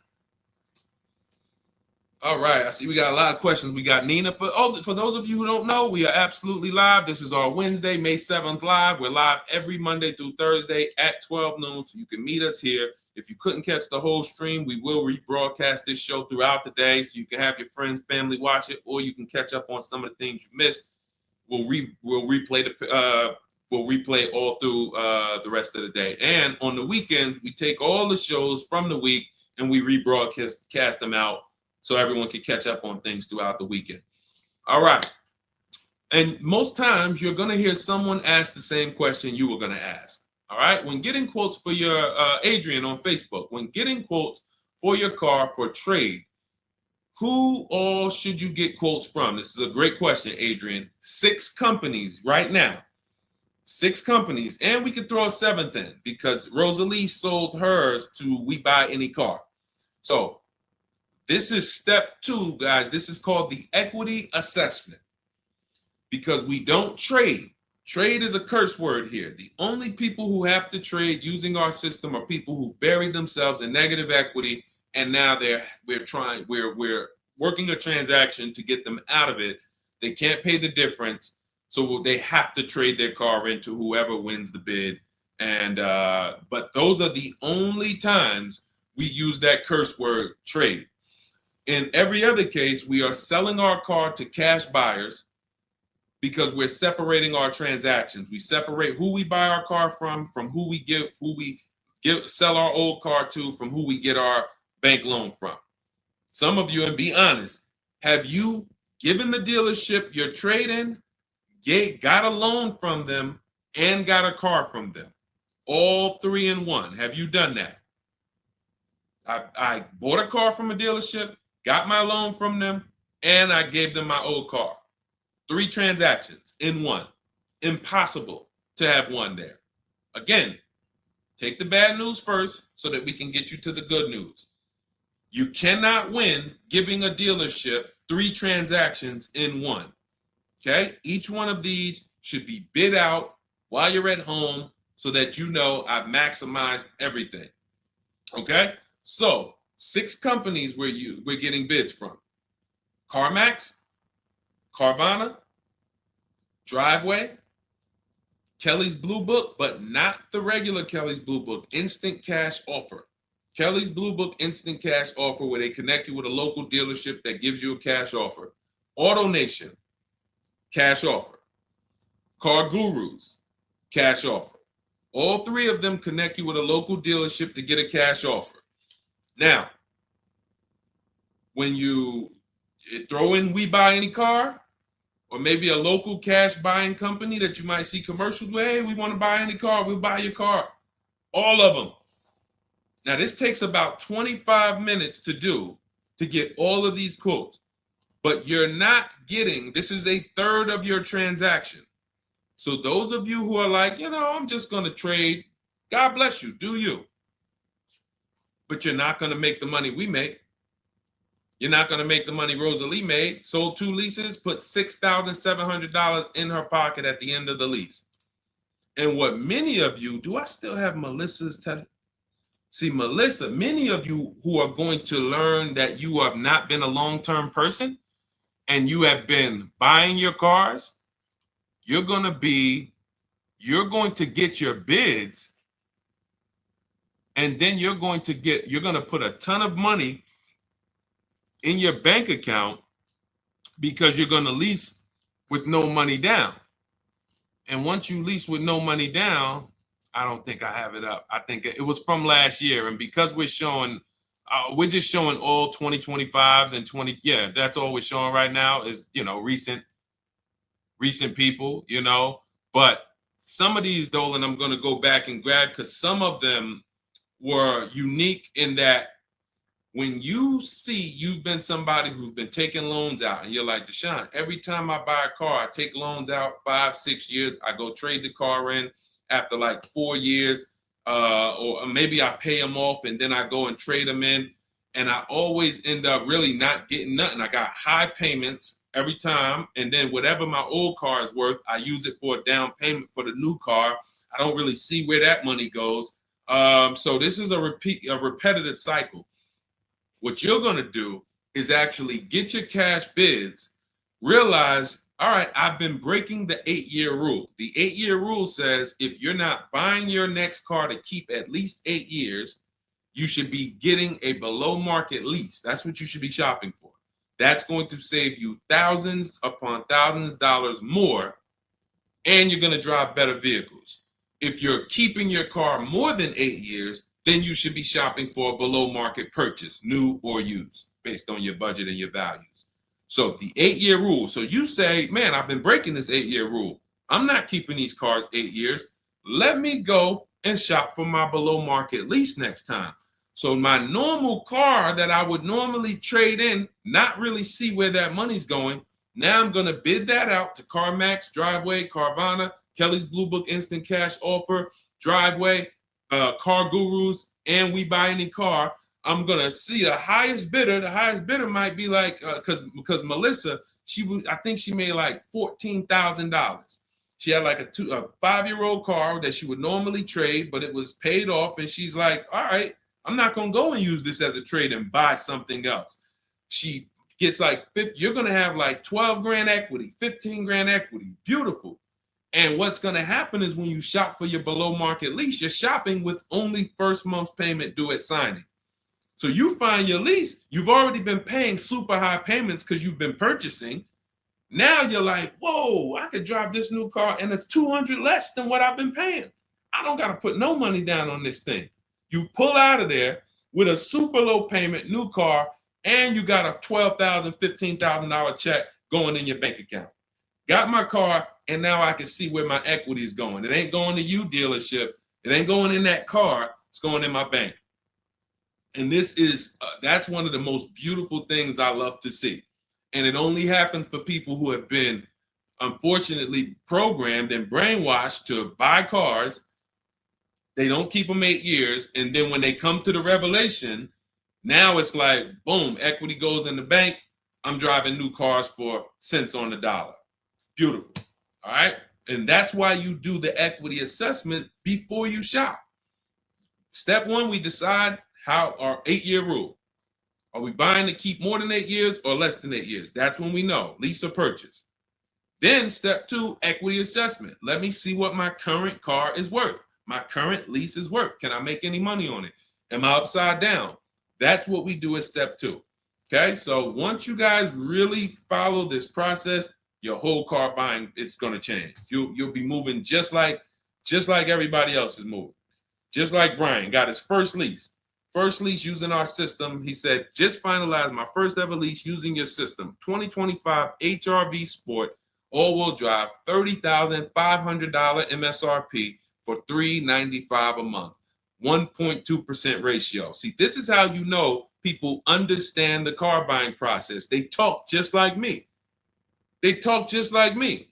All right, I see we got a lot of questions. We got Nina. For those of you who don't know, we are absolutely live. This is our Wednesday, May 7th live. We're live every Monday through Thursday at 12 noon, so you can meet us here. If you couldn't catch the whole stream, we will rebroadcast this show throughout the day, so you can have your friends, family watch it, or you can catch up on some of the things you missed. We'll replay all through the rest of the day. And on the weekends, we take all the shows from the week and we rebroadcast them out, so everyone can catch up on things throughout the weekend. All right. And most times you're going to hear someone ask the same question you were going to ask. All right. When getting quotes for your, Adrian on Facebook, when getting quotes for your car for trade, who all should you get quotes from? This is a great question, Adrian. 6 companies right now. 6 companies. And we could throw a 7th in because Rosalie sold hers to We Buy Any Car. So this is step 2, guys. This is called the equity assessment, because we don't trade. Trade is a curse word here. The only people who have to trade using our system are people who've buried themselves in negative equity, and now we're working a transaction to get them out of it. They can't pay the difference, so they have to trade their car into whoever wins the bid. And but those are the only times we use that curse word, trade. In every other case, we are selling our car to cash buyers because we're separating our transactions. We separate who we buy our car from who we sell our old car to, from who we get our bank loan from. Some of you, and be honest, have you given the dealership your trade-in, got a loan from them, and got a car from them? All 3 in one. Have you done that? I bought a car from a dealership, got my loan from them, and I gave them my old car. 3 transactions in one. Impossible to have one there. Again, take the bad news first so that we can get you to the good news. You cannot win giving a dealership 3 transactions in one. Okay? Each one of these should be bid out while you're at home so that you know I've maximized everything. Okay? So 6 companies we're getting bids from: CarMax, Carvana, Driveway, Kelly's Blue Book, but not the regular Kelly's Blue Book, Instant Cash Offer. Kelly's Blue Book Instant Cash Offer, where they connect you with a local dealership that gives you a cash offer. Auto Nation, cash offer. Car Gurus, cash offer. All three of them connect you with a local dealership to get a cash offer. Now, when you throw in We Buy Any Car, or maybe a local cash buying company that you might see commercials with, hey, we want to buy any car, we'll buy your car. All of them. Now, this takes about 25 minutes to do to get all of these quotes, but you're not getting, this is a third of your transaction. So those of you who are like, I'm just going to trade, God bless you, do you. But you're not going to make the money we make. You're not going to make the money Rosalie made. Sold 2 leases, put $6,700 in her pocket at the end of the lease. And what many of you, do I still have Melissa's? See, Melissa, many of you who are going to learn that you have not been a long-term person and you have been buying your cars, you're going to get your bids, and then you're going to put a ton of money in your bank account because you're going to lease with no money down. And once you lease with no money down, I don't think I have it up. I think it was from last year. And because we're just showing all 2025s and 20. Yeah, that's all we're showing right now is, recent people, but some of these, Dolan, I'm going to go back and grab because some of them were unique in that when you see you've been somebody who's been taking loans out and you're like, Deshone, every time I buy a car, I take loans out 5-6 years. I go trade the car in after like 4 years, or maybe I pay them off and then I go and trade them in. And I always end up really not getting nothing. I got high payments every time. And then whatever my old car is worth, I use it for a down payment for the new car. I don't really see where that money goes. So this is a repetitive cycle. What you're going to do is actually get your cash bids, realize, all right, I've been breaking the 8-year rule. The 8-year rule says if you're not buying your next car to keep at least 8 years, you should be getting a below market lease. That's what you should be shopping for. That's going to save you thousands upon thousands of dollars more, and you're going to drive better vehicles. If you're keeping your car more than 8 years, then you should be shopping for a below market purchase, new or used, based on your budget and your values. So the 8-year rule. So you say, man, I've been breaking this 8-year rule. I'm not keeping these cars 8 years. Let me go and shop for my below market lease next time. So my normal car that I would normally trade in, not really see where that money's going. Now I'm going to bid that out to CarMax, Driveway, Carvana, Kelly's Blue Book Instant Cash Offer, Driveway, Car Gurus, and We Buy Any Car. I'm going to see the highest bidder. The highest bidder might be like, because Melissa, I think she made like $14,000. She had like a 5-year-old car that she would normally trade, but it was paid off. And she's like, all right, I'm not going to go and use this as a trade and buy something else. She gets like, you're going to have like 12 grand equity, 15 grand equity. Beautiful. And what's going to happen is when you shop for your below market lease, you're shopping with only first month's payment due at signing. So you find your lease, you've already been paying super high payments because you've been purchasing. Now you're like, whoa, I could drive this new car and it's $200 less than what I've been paying. I don't got to put no money down on this thing. You pull out of there with a super low payment, new car, and you got a $12,000, $15,000 check going in your bank account. Got my car, and now I can see where my equity is going. It ain't going to you, dealership. It ain't going in that car. It's going in my bank. And this is, that's one of the most beautiful things I love to see. And it only happens for people who have been, unfortunately, programmed and brainwashed to buy cars. They don't keep them 8 years. And then when they come to the revelation, now it's like, boom, equity goes in the bank. I'm driving new cars for cents on the dollar. Beautiful. All right. And that's why you do the equity assessment before you shop. Step one, we decide how our 8-year rule. Are we buying to keep more than 8 years or less than 8 years? That's when we know, lease or purchase. Then step two, equity assessment. Let me see what my current car is worth. My current lease is worth. Can I make any money on it? Am I upside down? That's what we do at step 2. Okay, so once you guys really follow this process, your whole car buying is going to change. You'll be moving just like everybody else is moving. Just like Brian got his first lease. First lease using our system. He said, just finalized my first ever lease using your system. 2025 HRV Sport, all-wheel drive, $30,500 MSRP for $395 a month. 1.2% ratio. See, this is how you know people understand the car buying process. They talk just like me. They talk just like me.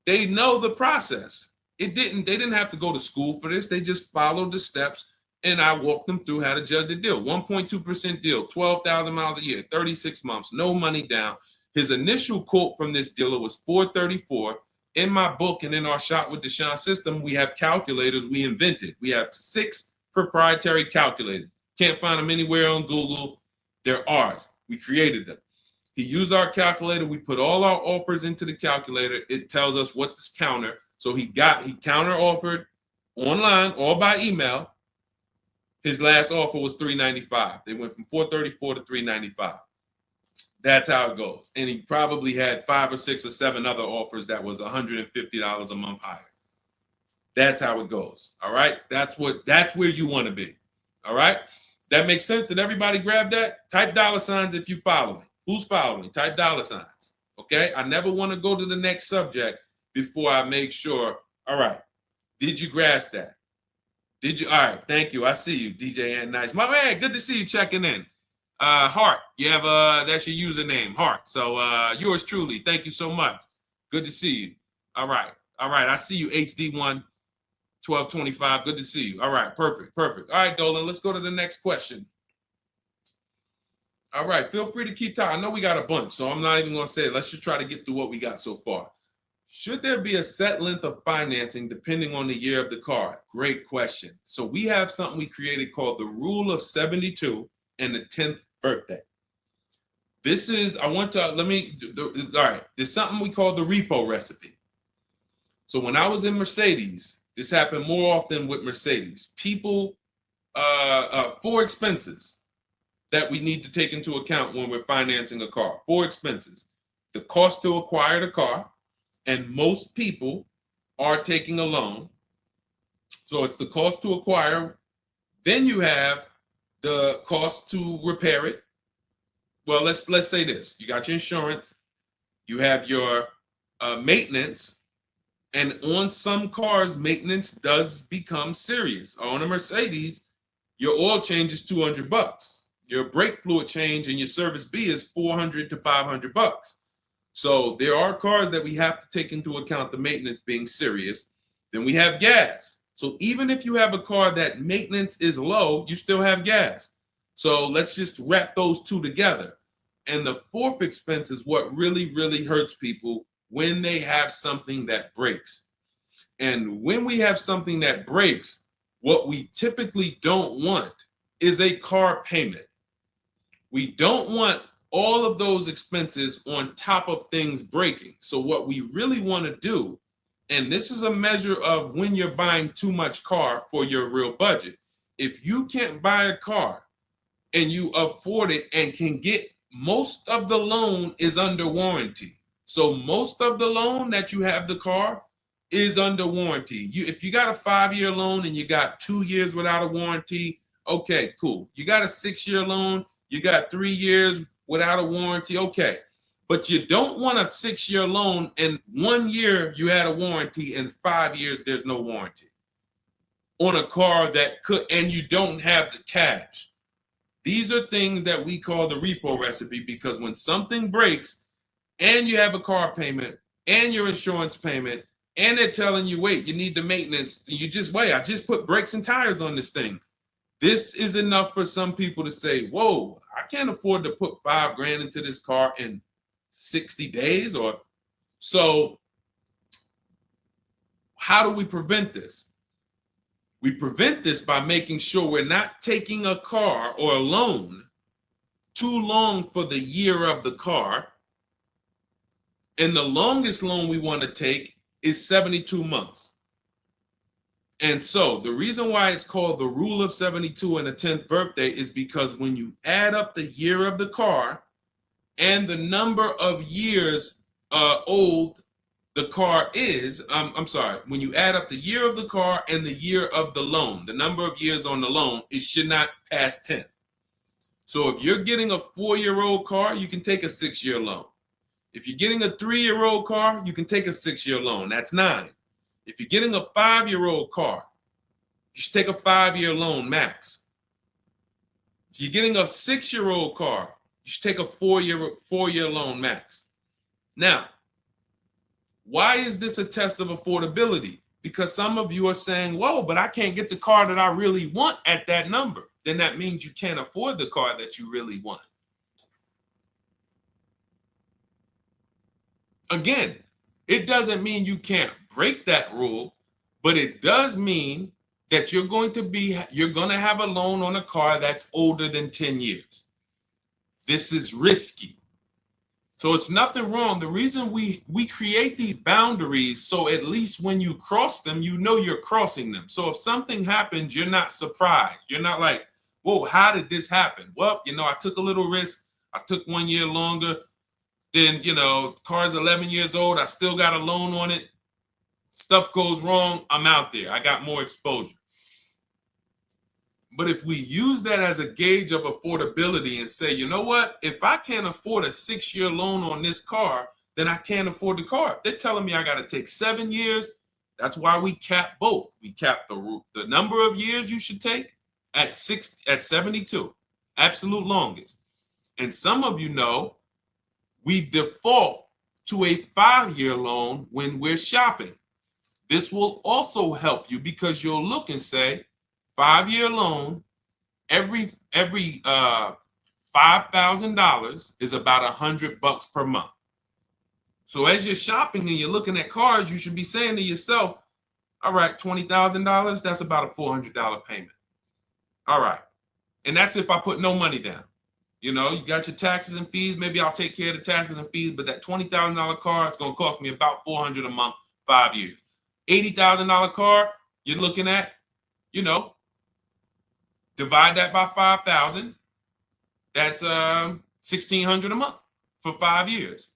They know the process. They didn't have to go to school for this. They just followed the steps, and I walked them through how to judge the deal. 1.2% deal, 12,000 miles a year, 36 months, no money down. His initial quote from this dealer was $434. In my book and in our Shop with Deshone system, we have calculators we invented. We have 6 proprietary calculators. Can't find them anywhere on Google. They're ours. We created them. He used our calculator. We put all our offers into the calculator. It tells us what to counter. So he counter offered online or by email. His last offer was $395. They went from $434 to $395. That's how it goes. And he probably had 5 or 6 or 7 other offers that was $150 a month higher. That's how it goes. All right. That's where you want to be. All right. That makes sense. Did everybody grab that? Type $ if you follow me. Who's following? Type $. Okay. I never want to go to the next subject before I make sure. All right. Did you grasp that? Did you? All right. Thank you. I see you, DJ and Nice. My man, good to see you checking in. Hart, you have that's your username, Hart. So yours truly. Thank you so much. Good to see you. All right. I see you, HD1 1225. Good to see you. All right, perfect. All right, Dolan, let's go to the next question. All right, feel free to keep talking. I know we got a bunch, so I'm not even going to say it. Let's just try to get through what we got so far. Should there be a set length of financing depending on the year of the car? Great question. So we have something we created called the Rule of 72 and the 10th birthday. This is, all right, there's something we call the repo recipe. So when I was in Mercedes, this happened more often with Mercedes. People, 4 expenses that we need to take into account when we're financing a car. 4 expenses. The cost to acquire the car, and most people are taking a loan. So it's the cost to acquire. Then you have the cost to repair it. Well, let's say this. You got your insurance. You have your maintenance. And on some cars, maintenance does become serious. On a Mercedes, your oil change is $200. Your brake fluid change and your service B is $400 to $500. So there are cars that we have to take into account the maintenance being serious. Then we have gas. So even if you have a car that maintenance is low, you still have gas. So let's just wrap those 2 together. And the 4th expense is what really, really hurts people when they have something that breaks. And when we have something that breaks, what we typically don't want is a car payment. We don't want all of those expenses on top of things breaking. So what we really want to do, and this is a measure of when you're buying too much car for your real budget. If you can't buy a car and you afford it and can get, most of the loan is under warranty. So most of the loan that you have the car is under warranty. If you got a 5-year loan and you got 2 years without a warranty, okay, cool. You got a 6-year loan, you got 3 years without a warranty, okay. But you don't want a 6-year loan and 1 year you had a warranty and 5 years there's no warranty on a car that could, and you don't have the cash. These are things that we call the repo recipe, because when something breaks and you have a car payment and your insurance payment and they're telling you, wait, you need the maintenance, you just wait, I just put brakes and tires on this thing. This is enough for some people to say, whoa, I can't afford to put $5,000 into this car in 60 days. Or so how do we prevent this? We prevent this by making sure we're not taking a car or a loan too long for the year of the car. And the longest loan we want to take is 72 months. And so the reason why it's called the rule of 72 and the 10th birthday is because when you add up the year of the car and the number of years old the car is, I'm sorry, when you add up the year of the car and the year of the loan, the number of years on the loan, it should not pass 10. So if you're getting a 4-year-old car, you can take a 6-year loan. If you're getting a 3-year-old car, you can take a 6-year loan. That's 9. If you're getting a 5-year-old car, you should take a 5-year loan max. If you're getting a 6-year-old car, you should take a 4-year loan max. Now, why is this a test of affordability? Because some of you are saying, whoa, but I can't get the car that I really want at that number. Then that means you can't afford the car that you really want. Again, it doesn't mean you can't break that rule, but it does mean that you're going to have a loan on a car that's older than 10 years. This is risky. So it's nothing wrong. The reason we create these boundaries, so at least when you cross them, you know you're crossing them. So if something happens, you're not surprised. You're not like, whoa, how did this happen? Well, I took a little risk. I took 1 year longer. Then, the car's 11 years old. I still got a loan on it. Stuff goes wrong. I'm out there. I got more exposure. But if we use that as a gauge of affordability and say, you know what, if I can't afford a 6-year loan on this car, then I can't afford the car. If they're telling me I got to take 7 years, that's why we cap both. We cap the number of years you should take at 72, absolute longest. And some of you know we default to a 5-year loan when we're shopping. This will also help you because you'll look and say, 5-year loan, every $5,000 is about $100 per month. So as you're shopping and you're looking at cars, you should be saying to yourself, all right, $20,000, that's about a $400 payment. All right. And that's if I put no money down. You got your taxes and fees. Maybe I'll take care of the taxes and fees, but that $20,000 car is going to cost me about $400 a month, 5 years. $80,000 car, you're looking at, divide that by 5,000. That's $1,600 a month for 5 years.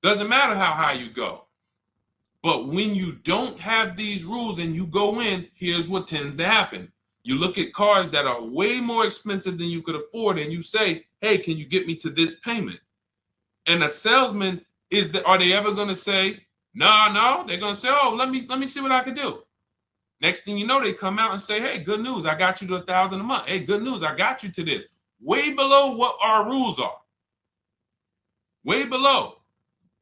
Doesn't matter how high you go. But when you don't have these rules and you go in, here's what tends to happen. You look at cars that are way more expensive than you could afford and you say, hey, can you get me to this payment? And a salesman, are they ever going to say, no, they're going to say, oh, let me see what I can do. Next thing you know, they come out and say, hey, good news, I got you to $1,000 a month. Hey, good news, I got you to this. Way below what our rules are. Way below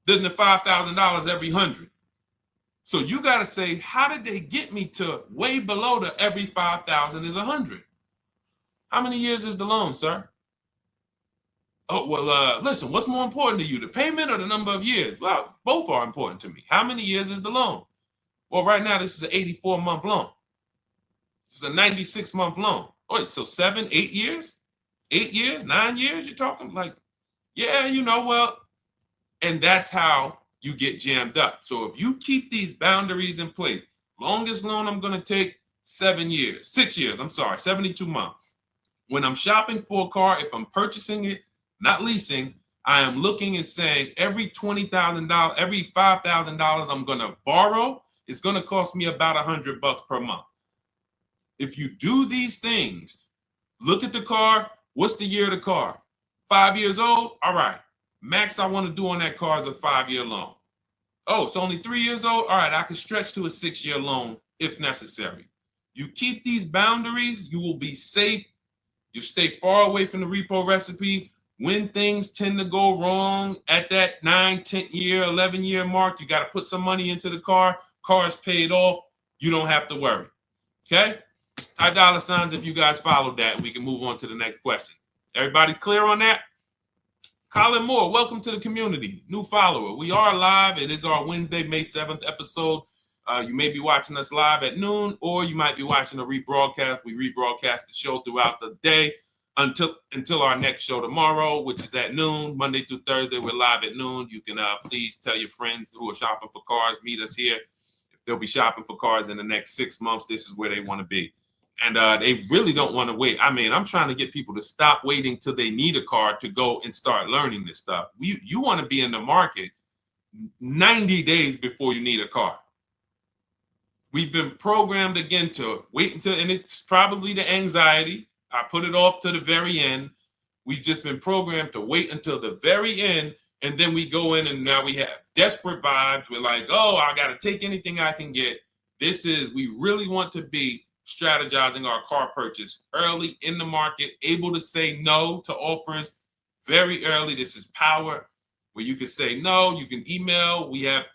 than the $5,000 every 100. So you got to say, how did they get me to way below the every 5,000 is 100? How many years is the loan, sir? Oh, well, listen, what's more important to you, the payment or the number of years? Well, both are important to me. How many years is the loan? Well, right now, this is an 84-month loan. This is a 96-month loan. Wait, so 7, 8 years? 8 years, 9 years? You're talking like, yeah, well, and that's how you get jammed up. So if you keep these boundaries in place, longest loan I'm going to take 6 years, 72 months. When I'm shopping for a car, if I'm purchasing it, not leasing, I am looking and saying every $20,000, every $5,000 I'm going to borrow, it's going to cost me about $100 per month. If you do these things, look at the car. What's the year of the car? 5 years old? All right. Max I want to do on that car is a 5-year loan. Oh, it's only 3 years old? All right, I can stretch to a 6-year loan if necessary. You keep these boundaries, you will be safe. You stay far away from the repo recipe. When things tend to go wrong at that 9, 10 year, 11 year mark, you got to put some money into the car. Car is paid off. You don't have to worry. Okay? High dollar signs if you guys followed that. We can move on to the next question. Everybody clear on that? Colin Moore, welcome to the community. New follower. We are live. It is our Wednesday, May 7th episode. You may be watching us live at noon, or you might be watching a rebroadcast. We rebroadcast the show throughout the day until our next show tomorrow, which is at noon. Monday through Thursday, we're live at noon. You can please tell your friends who are shopping for cars, meet us here. If they'll be shopping for cars in the next 6 months. This is where they want to be. And they really don't want to wait. I mean, I'm trying to get people to stop waiting till they need a car to go and start learning this stuff. You want to be in the market 90 days before you need a car. We've been programmed again to wait until, and it's probably the anxiety. I put it off to the very end. We've just been programmed to wait until the very end, and then we go in and now we have desperate vibes. We're like, oh, I got to take anything I can get. We really want to be strategizing our car purchase early in the market, able to say no to offers very early. This is power, where you can say no, you can email. We have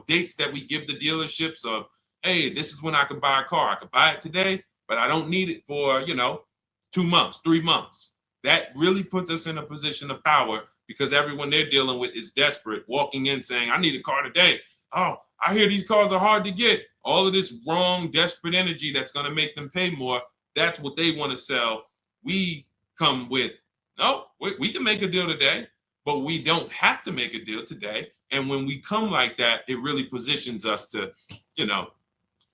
dates that we give the dealerships of, hey, this is when I could buy a car. I could buy it today, but I don't need it for, 2 months, 3 months. That really puts us in a position of power, because everyone they're dealing with is desperate, walking in saying, I need a car today. Oh, I hear these cars are hard to get. All of this wrong, desperate energy that's going to make them pay more. That's what they want to sell. We come with, no, we can make a deal today, but we don't have to make a deal today. And when we come like that, it really positions us to,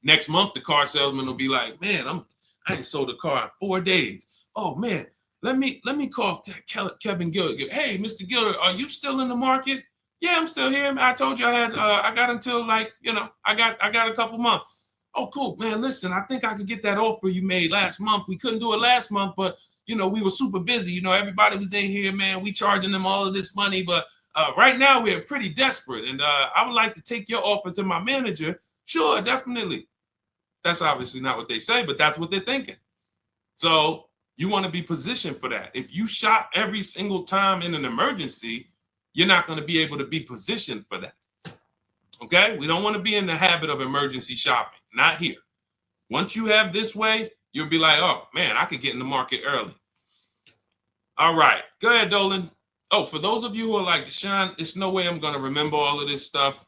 next month, the car salesman will be like, man, I ain't sold a car in 4 days. Oh man, let me call Kevin Gilder. Hey, Mr. Gilder, are you still in the market? Yeah, I'm still here. I told you I got until I got a couple months. Oh, cool, man. Listen, I think I could get that offer you made last month. We couldn't do it last month, but we were super busy. Everybody was in here, man. We charging them all of this money, but right now we're pretty desperate, and I would like to take your offer to my manager. Sure, definitely. That's obviously not what they say, but that's what they're thinking. So you want to be positioned for that. If you shop every single time in an emergency, you're not going to be able to be positioned for that. Okay? We don't want to be in the habit of emergency shopping. Not here. Once you have this way, you'll be like, oh, man, I could get in the market early. All right. Go ahead, Dolan. Oh, for those of you who are like, Deshone, there's no way I'm going to remember all of this stuff.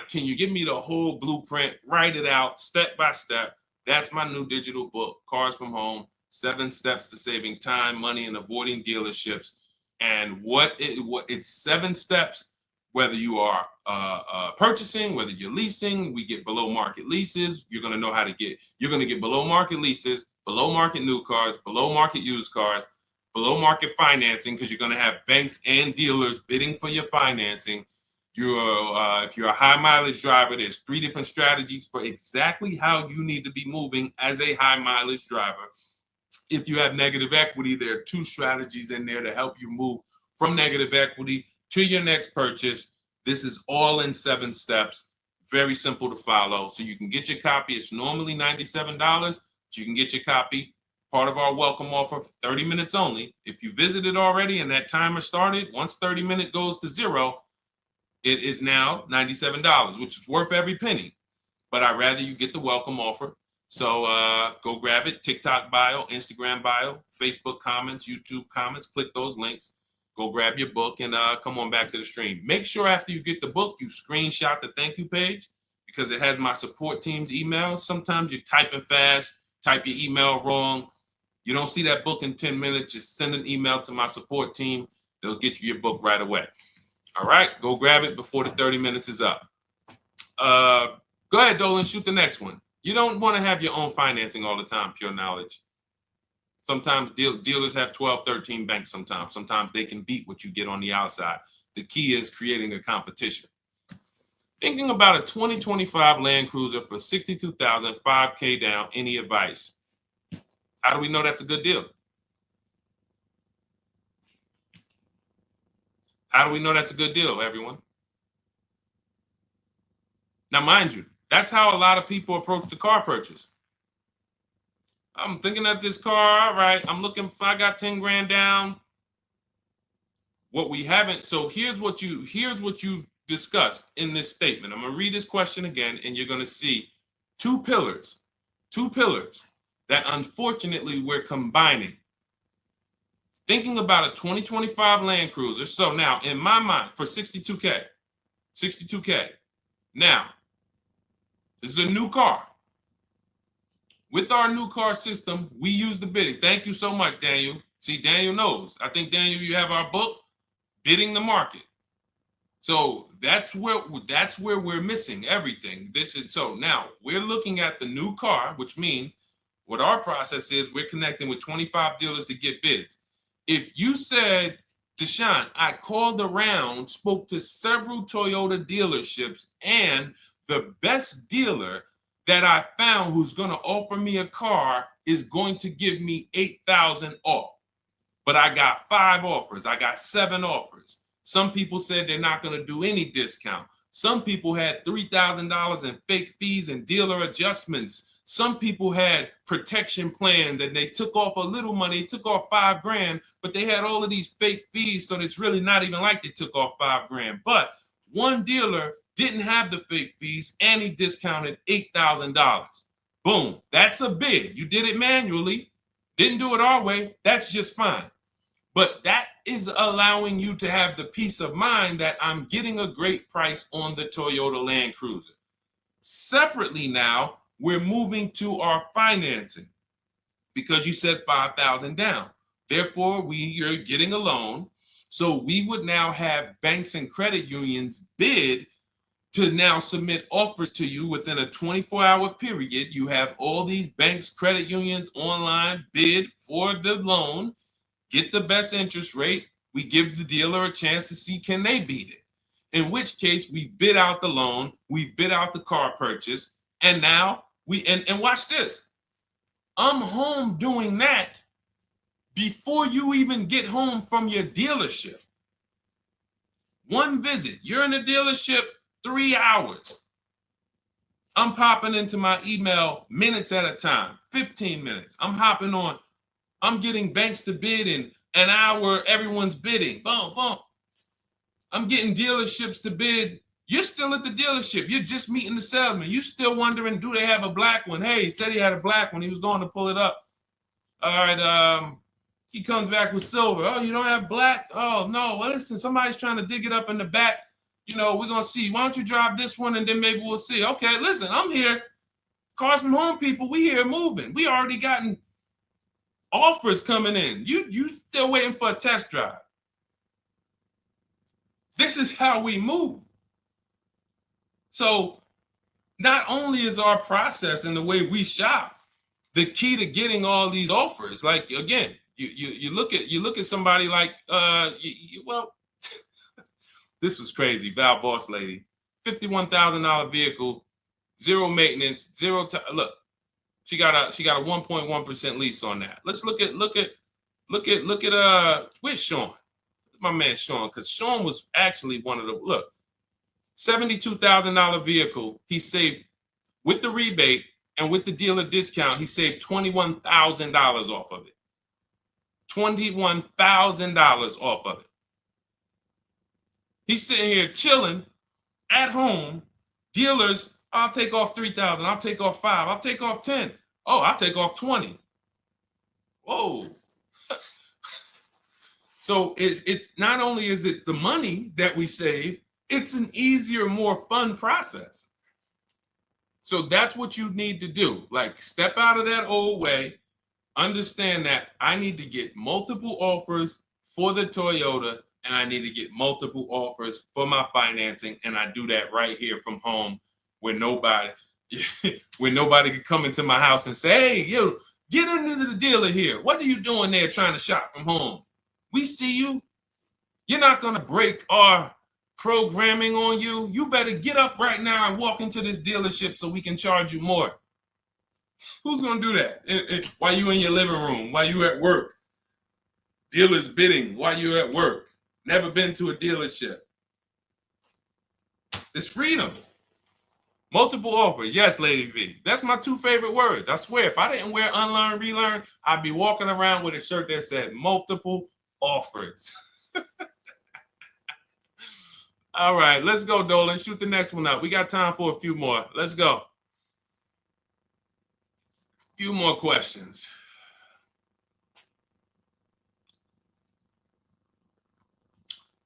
Can you give me the whole blueprint? Write it out step by step. That's my new digital book, Cars from Home, 7 Steps to Saving Time, Money, and Avoiding Dealerships. And it's 7 steps, whether you are purchasing, whether you're leasing. We get below market leases. You're going to get below market leases, below market new cars, below market used cars, below market financing, because you're going to have banks and dealers bidding for your financing. If you're a high mileage driver, there's 3 different strategies for exactly how you need to be moving as a high mileage driver. If you have negative equity, there are 2 strategies in there to help you move from negative equity to your next purchase. This is all in 7 steps. Very simple to follow. So you can get your copy. It's normally $97, but you can get your copy. Part of our welcome offer, 30 minutes only. If you visited already and that timer started, once 30 minutes goes to 0, it is now $97, which is worth every penny. But I'd rather you get the welcome offer. So go grab it. TikTok bio, Instagram bio, Facebook comments, YouTube comments. Click those links. Go grab your book and come on back to the stream. Make sure after you get the book, you screenshot the thank you page, because it has my support team's email. Sometimes you're typing fast, type your email wrong. You don't see that book in 10 minutes, just send an email to my support team. They'll get you your book right away. All right, go grab it before the 30 minutes is up. Go ahead, Dolan, shoot the next one. You don't want to have your own financing all the time, pure knowledge. Sometimes dealers have 12, 13 banks sometimes. Sometimes they can beat what you get on the outside. The key is creating a competition. Thinking about a 2025 Land Cruiser for $62,000, $5K down, any advice? How do we know that's a good deal? How do we know that's a good deal, everyone? Now, mind you, that's how a lot of people approach the car purchase. I'm thinking of this car, all right, I'm looking for, I got 10 grand down. What we haven't, so here's what you discussed in this statement. I'm gonna read this question again, and you're gonna see two pillars that unfortunately we're combining. Thinking about a 2025 Land Cruiser. So now in my mind, for 62K. Now, this is a new car. With our new car system, we use the bidding. Thank you so much, Daniel. See, Daniel knows. I think, Daniel, you have our book, Bidding the Market. So that's where we're missing everything. So now we're looking at the new car, which means what our process is, we're connecting with 25 dealers to get bids. If you said, Deshone, I called around, spoke to several Toyota dealerships, and the best dealer that I found who's going to offer me a car is going to give me $8,000 off. But I got 5 offers. I got 7 offers. Some people said they're not going to do any discount. Some people had $3,000 in fake fees and dealer adjustments. Some people had protection plans and they took off a little money, took off $5,000, but they had all of these fake fees. So it's really not even like they took off $5,000. But one dealer didn't have the fake fees and he discounted $8,000. Boom. That's a bid. You did it manually. Didn't do it our way. That's just fine. But that is allowing you to have the peace of mind that I'm getting a great price on the Toyota Land Cruiser. Separately now, we're moving to our financing because you said $5,000 down. Therefore, you're getting a loan. So we would now have banks and credit unions bid to now submit offers to you within a 24-hour period. You have all these banks, credit unions online bid for the loan. Get the best interest rate. We give the dealer a chance to see can they beat it. In which case we bid out the loan, we bid out the car purchase, and now and watch this. I'm home doing that before you even get home from your dealership. One visit, you're in the dealership 3 hours. I'm popping into my email minutes at a time, 15 minutes. I'm hopping on. I'm getting banks to bid in an hour. Everyone's bidding. Boom, boom. I'm getting dealerships to bid. You're still at the dealership. You're just meeting the salesman. You're still wondering, do they have a black one? Hey, he said he had a black one. He was going to pull it up. All right. He comes back with silver. Oh, you don't have black? Oh, no. Well, listen, somebody's trying to dig it up in the back. We're going to see. Why don't you drive this one and then maybe we'll see. Okay, listen, I'm here. Cars from Home people, we here moving. We already gotten offers coming in. You still waiting for a test drive. This is how we move. So not only is our process and the way we shop the key to getting all these offers, like again, you look at somebody like this was crazy. Val Boss lady, $51,000 vehicle, zero maintenance, zero time. Look, she got a 1.1% lease on that. Let's look at where's Sean? My man Sean, because Sean was actually one of the $72,000 vehicle. He saved with the rebate and with the dealer discount. He saved $21,000 off of it. $21,000 off of it. He's sitting here chilling at home. Dealers, I'll take off 3,000. I'll take off 5. I'll take off 10. Oh, I'll take off 20. Whoa. So it's not only is it the money that we save, it's an easier, more fun process. So that's what you need to do. Like, step out of that old way. Understand that I need to get multiple offers for the Toyota, and I need to get multiple offers for my financing, and I do that right here from home, where nobody can come into my house and say, hey, you get into the dealer here. What are you doing there trying to shop from home? We see you. You're not going to break our programming on you. You better get up right now and walk into this dealership so we can charge you more. Who's going to do that? While you in your living room, while you at work. Dealers bidding while you're at work. Never been to a dealership. It's freedom. Multiple offers. Yes, Lady V. That's my 2 favorite words. I swear, if I didn't wear unlearn, relearn, I'd be walking around with a shirt that said multiple offers. All right, let's go, Dolan. Shoot the next one up. We got time for a few more. Let's go. Few more questions.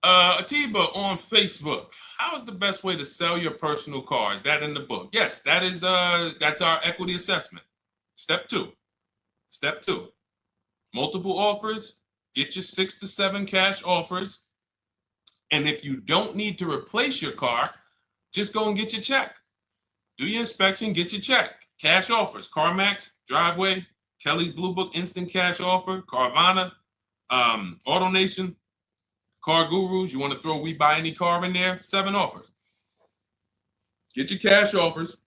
Atiba on Facebook. How is the best way to sell your personal car? Is that in the book? Yes, that is. That's our equity assessment. Step 2. Step 2. Multiple offers. Get your 6 to 7 cash offers, And if you don't need to replace your car, just go and get your check. Do your inspection, get your check. Cash offers, CarMax, Driveway, Kelly's Blue Book Instant Cash Offer, Carvana, AutoNation, Car Gurus. You want to throw We Buy Any Car in there? 7 offers. Get your cash offers.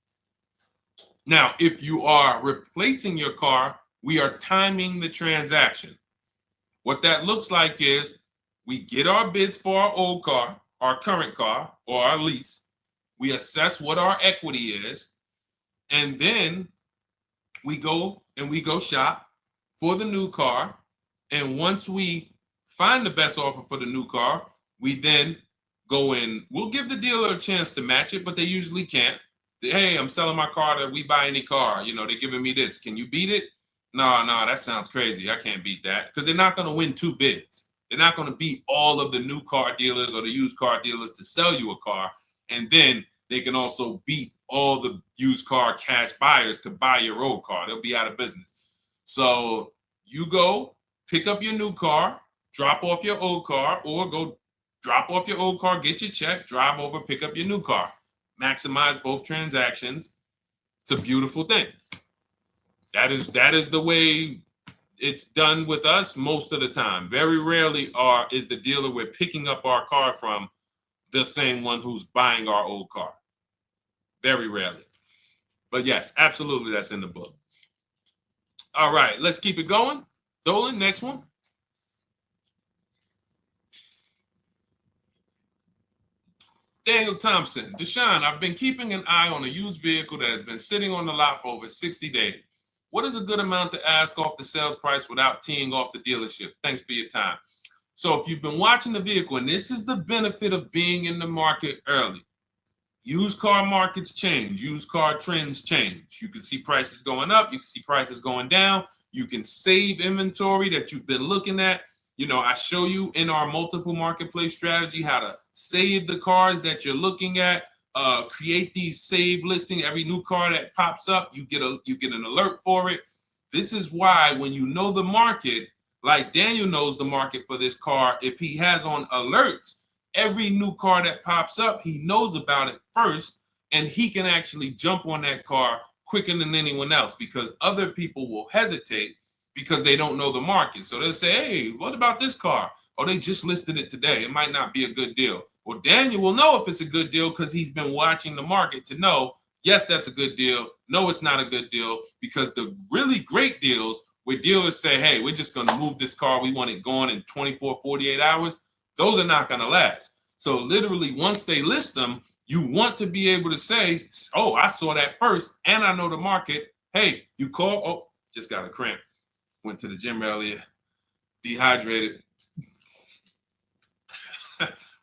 Now, if you are replacing your car, we are timing the transaction. What that looks like is we get our bids for our old car, our current car, or our lease. We assess what our equity is, and then we go shop for the new car. And once we find the best offer for the new car, we then go in. We'll give the dealer a chance to match it, but they usually can't. Hey, I'm selling my car to We Buy Any Car. You know, they're giving me this. Can you beat it? No, that sounds crazy. I can't beat that, because they're not going to win 2 bids. They're not going to beat all of the new car dealers or the used car dealers to sell you a car. And then they can also beat all the used car cash buyers to buy your old car. They'll be out of business. So you go pick up your new car, drop off your old car, or go drop off your old car, get your check, drive over, pick up your new car. Maximize both transactions. It's a beautiful thing. That is the way it's done with us most of the time. Very rarely is the dealer we're picking up our car from the same one who's buying our old car. Very rarely. But yes, absolutely, that's in the book. All right, let's keep it going. Dolan, next one. Daniel Thompson, Deshone, I've been keeping an eye on a used vehicle that has been sitting on the lot for over 60 days. What is a good amount to ask off the sales price without teeing off the dealership? Thanks for your time. So if you've been watching the vehicle, and this is the benefit of being in the market early, used car markets change, used car trends change. You can see prices going up, you can see prices going down, you can save inventory that you've been looking at. You know, I show you in our multiple marketplace strategy how to save the cars that you're looking at, create these save listing. Every new car that pops up, you get an alert for it. This is why when you know the market, like Daniel knows the market for this car, if he has on alerts, every new car that pops up, he knows about it first, and he can actually jump on that car quicker than anyone else, because other people will hesitate because they don't know the market. So they'll say, hey, what about this car? Oh, they just listed it today. It might not be a good deal. Well, Daniel will know if it's a good deal because he's been watching the market to know, yes, that's a good deal. No, it's not a good deal, because the really great deals where dealers say, hey, we're just going to move this car. We want it gone in 24, 48 hours. Those are not going to last. So literally, once they list them, you want to be able to say, oh, I saw that first and I know the market. Hey, you call, oh, just got a cramp. Went to the gym earlier, dehydrated.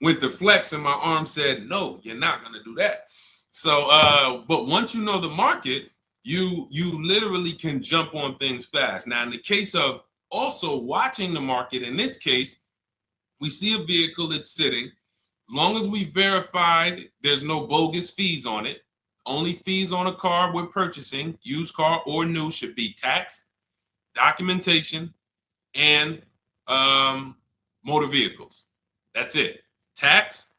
Went to flex and my arm said, no, you're not going to do that. So, but once you know the market, you literally can jump on things fast. Now, in the case of also watching the market, in this case, we see a vehicle that's sitting. As long as we verified there's no bogus fees on it, only fees on a car we're purchasing, used car or new, should be tax, documentation, and motor vehicles. That's it. Tax,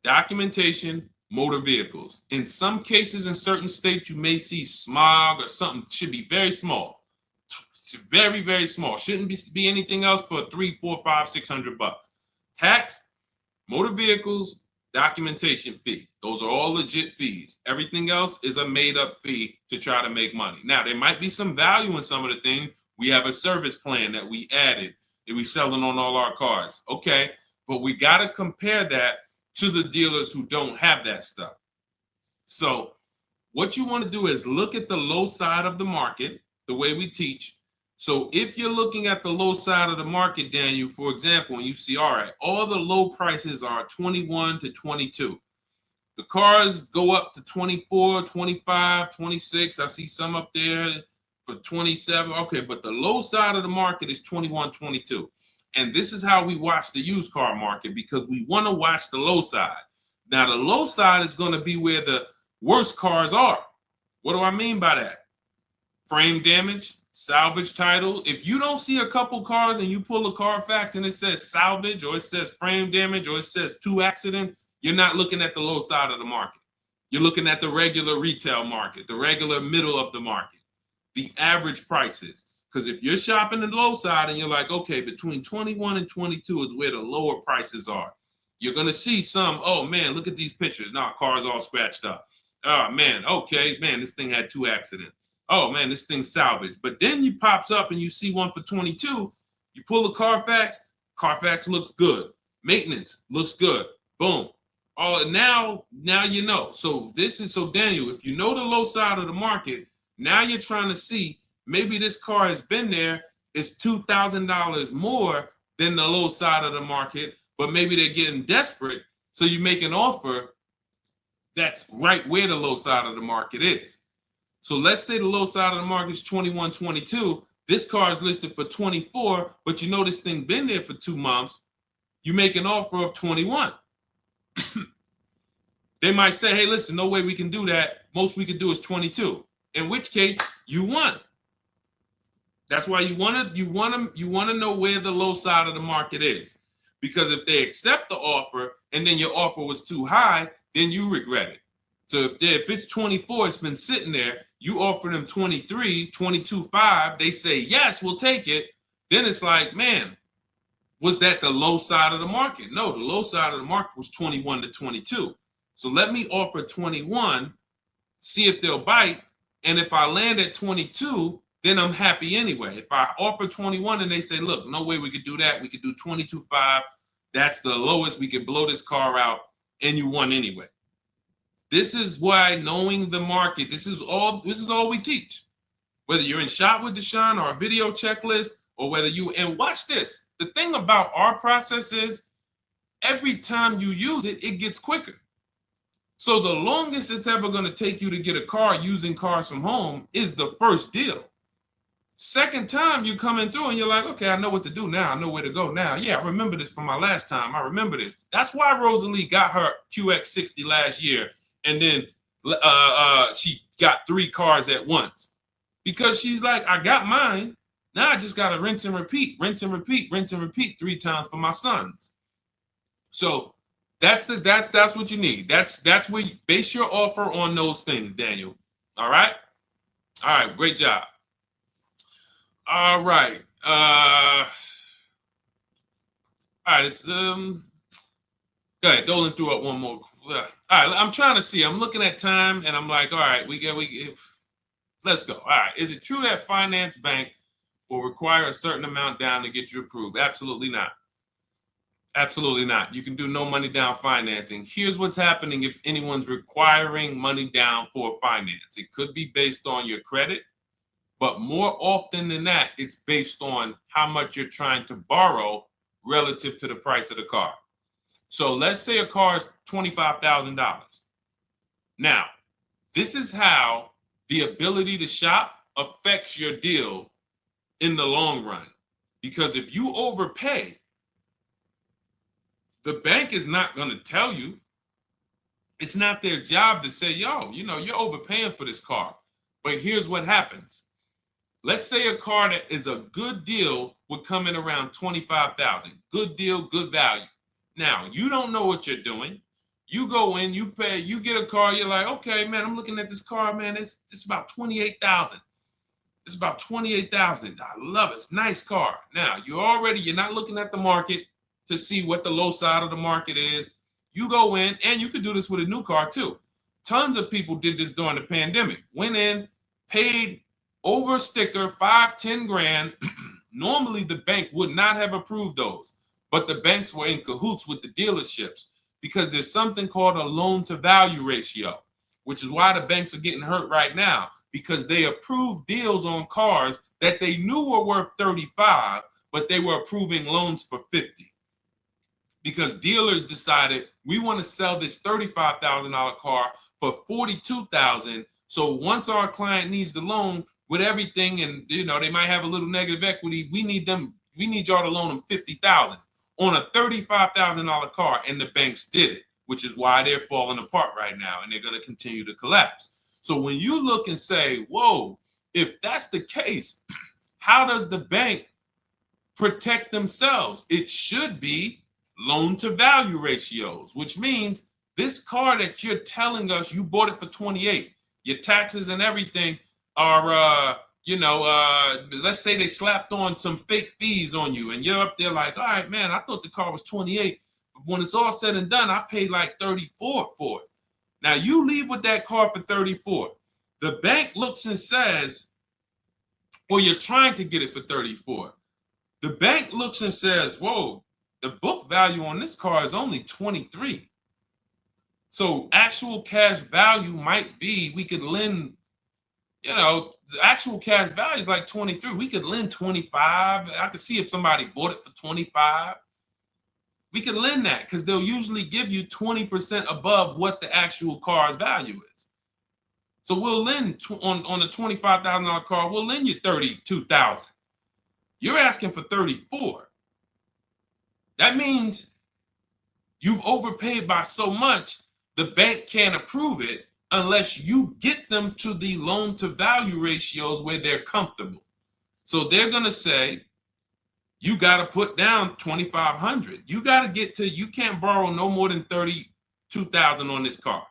documentation, motor vehicles. In some cases, in certain states, you may see smog or something. Should be very small. Very, very small. Shouldn't be anything else for $300, $400, $500, $600. Tax, motor vehicles, documentation fee. Those are all legit fees. Everything else is a made-up fee to try to make money. Now, there might be some value in some of the things. We have a service plan that we added that we selling on all our cars. Okay, but we got to compare that to the dealers who don't have that stuff. So what you want to do is look at the low side of the market, the way we teach. So if you're looking at the low side of the market, Daniel, for example, and you see, all right, all the low prices are 21 to 22. The cars go up to 24, 25, 26. I see some up there for 27. Okay, but the low side of the market is 21, 22. And this is how we watch the used car market, because we want to watch the low side. Now, the low side is going to be where the worst cars are. What do I mean by that? frame damage, salvage title. If you don't see a couple cars and you pull a Carfax and it says salvage or it says frame damage or it says 2 accident, you're not looking at the low side of the market. You're looking at the regular retail market, the regular middle of the market, the average prices. Because if you're shopping the low side and you're like, okay, between 21 and 22 is where the lower prices are, you're going to see some, oh man, look at these pictures. Now, car's all scratched up. Oh man, okay, man, this thing had 2 accidents. Oh man, this thing's salvaged. But then you pops up and you see one for 22. You pull the Carfax, Carfax looks good. Maintenance looks good. Boom. Oh, now you know. So Daniel, if you know the low side of the market, now you're trying to see maybe this car has been there. It's $2,000 more than the low side of the market, but maybe they're getting desperate. So you make an offer that's right where the low side of the market is. So let's say the low side of the market is 21, 22. This car is listed for 24, but you know this thing been there for 2 months. You make an offer of 21. They might say, hey, listen, no way we can do that. Most we can do is 22. In which case, you won. That's why you want to know where the low side of the market is. Because if they accept the offer and then your offer was too high, then you regret it. So if it's 24, it's been sitting there, you offer them 23, 22.5, they say, yes, we'll take it. Then it's like, man, was that the low side of the market? No, the low side of the market was 21 to 22. So let me offer 21, see if they'll bite. And if I land at 22, then I'm happy anyway. If I offer 21 and they say, look, no way we could do that. We could do 22.5. That's the lowest. We could blow this car out and you won anyway. This is why knowing the market, this is all we teach. Whether you're in Shop with Deshone or a video checklist, or whether and watch this. The thing about our process is every time you use it, it gets quicker. So the longest it's ever going to take you to get a car using Cars from Home is the first deal. Second time you coming through and you're like, okay, I know what to do now. I know where to go now. Yeah, I remember this from my last time. I remember this. That's why Rosalie got her QX60 last year. And then she got 3 cars at once. Because she's like, I got mine. Now I just got to rinse and repeat 3 times for my sons. So that's what you need. That's where you base your offer on those things, Daniel. All right? All right, great job. All right. All right, it's go ahead, Dolan threw up one more. All right, I'm trying to see. I'm looking at time and I'm like, all right, let's go. All right. Is it true that finance bank will require a certain amount down to get you approved? Absolutely not. Absolutely not. You can do no money down financing. Here's what's happening if anyone's requiring money down for finance. It could be based on your credit, but more often than that, it's based on how much you're trying to borrow relative to the price of the car. So let's say a car is $25,000. Now, this is how the ability to shop affects your deal in the long run. Because if you overpay, the bank is not going to tell you. It's not their job to say, yo, you're overpaying for this car. But here's what happens. Let's say a car that is a good deal would come in around $25,000. Good deal, good value. Now, you don't know what you're doing. You go in, you pay, you get a car, you're like, okay, man, I'm looking at this car, man, it's about $28,000. It's about $28,000. I love it. It's a nice car. Now, you're not looking at the market to see what the low side of the market is. You go in, and you could do this with a new car too. Tons of people did this during the pandemic. Went in, paid over sticker, 5-10 grand. Normally, the bank would not have approved those, but the banks were in cahoots with the dealerships because there's something called a loan to value ratio, which is why the banks are getting hurt right now, because they approved deals on cars that they knew were worth 35, but they were approving loans for 50. Because dealers decided we want to sell this $35,000 car for $42,000. So once our client needs the loan with everything, and they might have a little negative equity, we need y'all to loan them $50,000 on a $35,000 car, and the banks did it, which is why they're falling apart right now, and they're going to continue to collapse. So when you look and say, whoa, if that's the case, how does the bank protect themselves? It should be loan to value ratios, which means this car that you're telling us you bought it for 28, your taxes and everything are, let's say they slapped on some fake fees on you and you're up there like, all right, man, I thought the car was 28. But when it's all said and done, I paid like 34 for it. Now you leave with that car for 34. The bank looks and says, well, you're trying to get it for 34. The bank looks and says, whoa, the book value on this car is only 23. So actual cash value might be, we could lend, the actual cash value is like 23. We could lend 25. I could see if somebody bought it for 25. We could lend that because they'll usually give you 20% above what the actual car's value is. So we'll lend on a $25,000 car, we'll lend you $32,000. You're asking for 34. That means you've overpaid by so much, the bank can't approve it unless you get them to the loan to value ratios where they're comfortable. So they're going to say, you got to put down 2,500. You got to get to, you can't borrow no more than 32,000 on this car.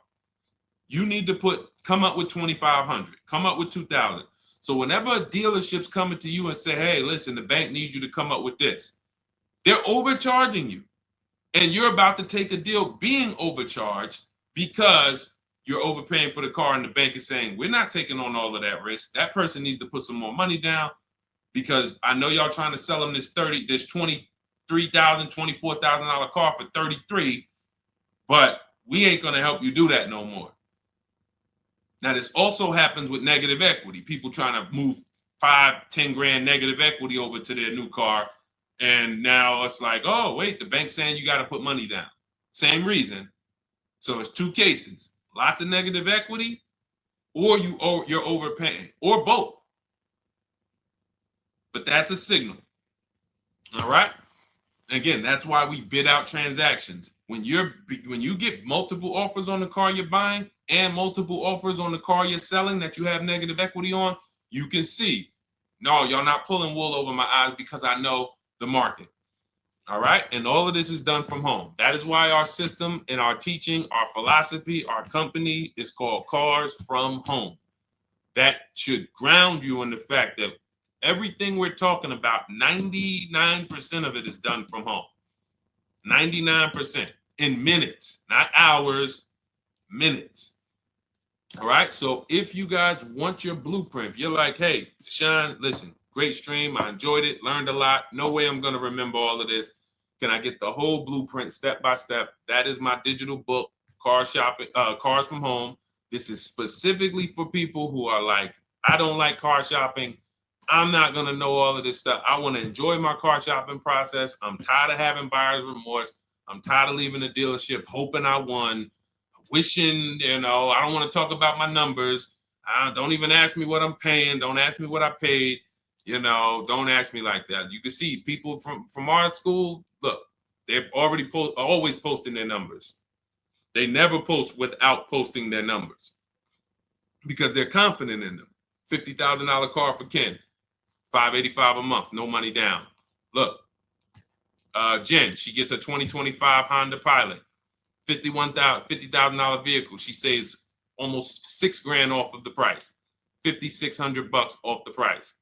You need to come up with 2,500, come up with 2,000. So whenever a dealership's coming to you and say, hey, listen, the bank needs you to come up with this, they're overcharging you. And you're about to take a deal being overcharged because you're overpaying for the car and the bank is saying, we're not taking on all of that risk. That person needs to put some more money down because I know y'all trying to sell them this $23,000, $24,000 car for 33, but we ain't going to help you do that no more. Now, this also happens with negative equity. People trying to move 5-10 grand negative equity over to their new car. And now it's like, oh, wait, the bank's saying you got to put money down. Same reason. So it's two cases, lots of negative equity, or you're overpaying, or both. But that's a signal. All right. Again, that's why we bid out transactions. When you get multiple offers on the car you're buying and multiple offers on the car you're selling that you have negative equity on, you can see, no, y'all not pulling wool over my eyes because I know the market. All right. And all of this is done from home. That is why our system and our teaching, our philosophy, our company is called Cars from Home. That should ground you in the fact that everything we're talking about, 99% of it is done from home. 99% in minutes, not hours, minutes. All right. So if you guys want your blueprint, if you're like, hey, Deshone, listen, great stream. I enjoyed it, learned a lot. No way I'm going to remember all of this. Can I get the whole blueprint step by step? That is my digital book, Cars from Home. This is specifically for people who are like, I don't like car shopping. I'm not going to know all of this stuff. I want to enjoy my car shopping process. I'm tired of having buyer's remorse. I'm tired of leaving the dealership hoping I won, wishing, I don't want to talk about my numbers. Don't even ask me what I'm paying. Don't ask me what I paid. Don't ask me like that. You can see people from our school, look, they're already always posting their numbers. They never post without posting their numbers because they're confident in them. $50,000 car for Ken, $585 a month, no money down. Look, Jen, she gets a 2025 Honda Pilot, $50,000 vehicle. She saves almost $6,000 off of the price, $5,600 off the price.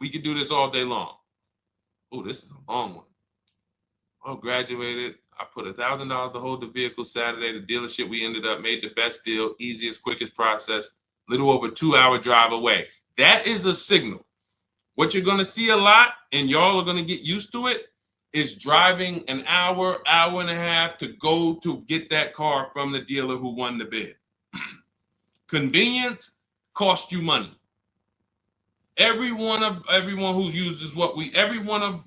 We could do this all day long. Oh, this is a long one. Oh, graduated. I put $1,000 to hold the vehicle Saturday. The dealership we ended up made the best deal, easiest, quickest process, little over 2-hour drive away. That is a signal. What you're going to see a lot, and y'all are going to get used to it, is driving an hour, hour and a half to go to get that car from the dealer who won the bid. Convenience costs you money. Every one of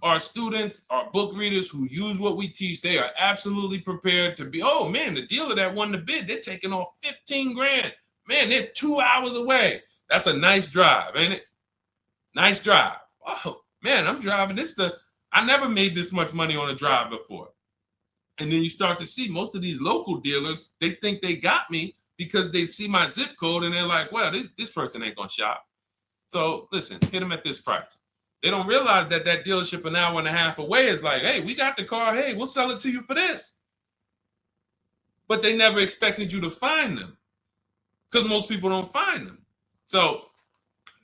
our students, our book readers who use what we teach, they are absolutely prepared to be, oh man, the dealer that won the bid, they're taking off $15,000. Man, they're 2 hours away. That's a nice drive, ain't it? Nice drive. Oh man, I'm driving I never made this much money on a drive before. And then you start to see most of these local dealers, they think they got me, because they see my zip code and they're like, well, this person ain't gonna shop. So listen, hit them at this price. They don't realize that that dealership an hour and a half away is like, hey, we got the car. Hey, we'll sell it to you for this. But they never expected you to find them because most people don't find them. So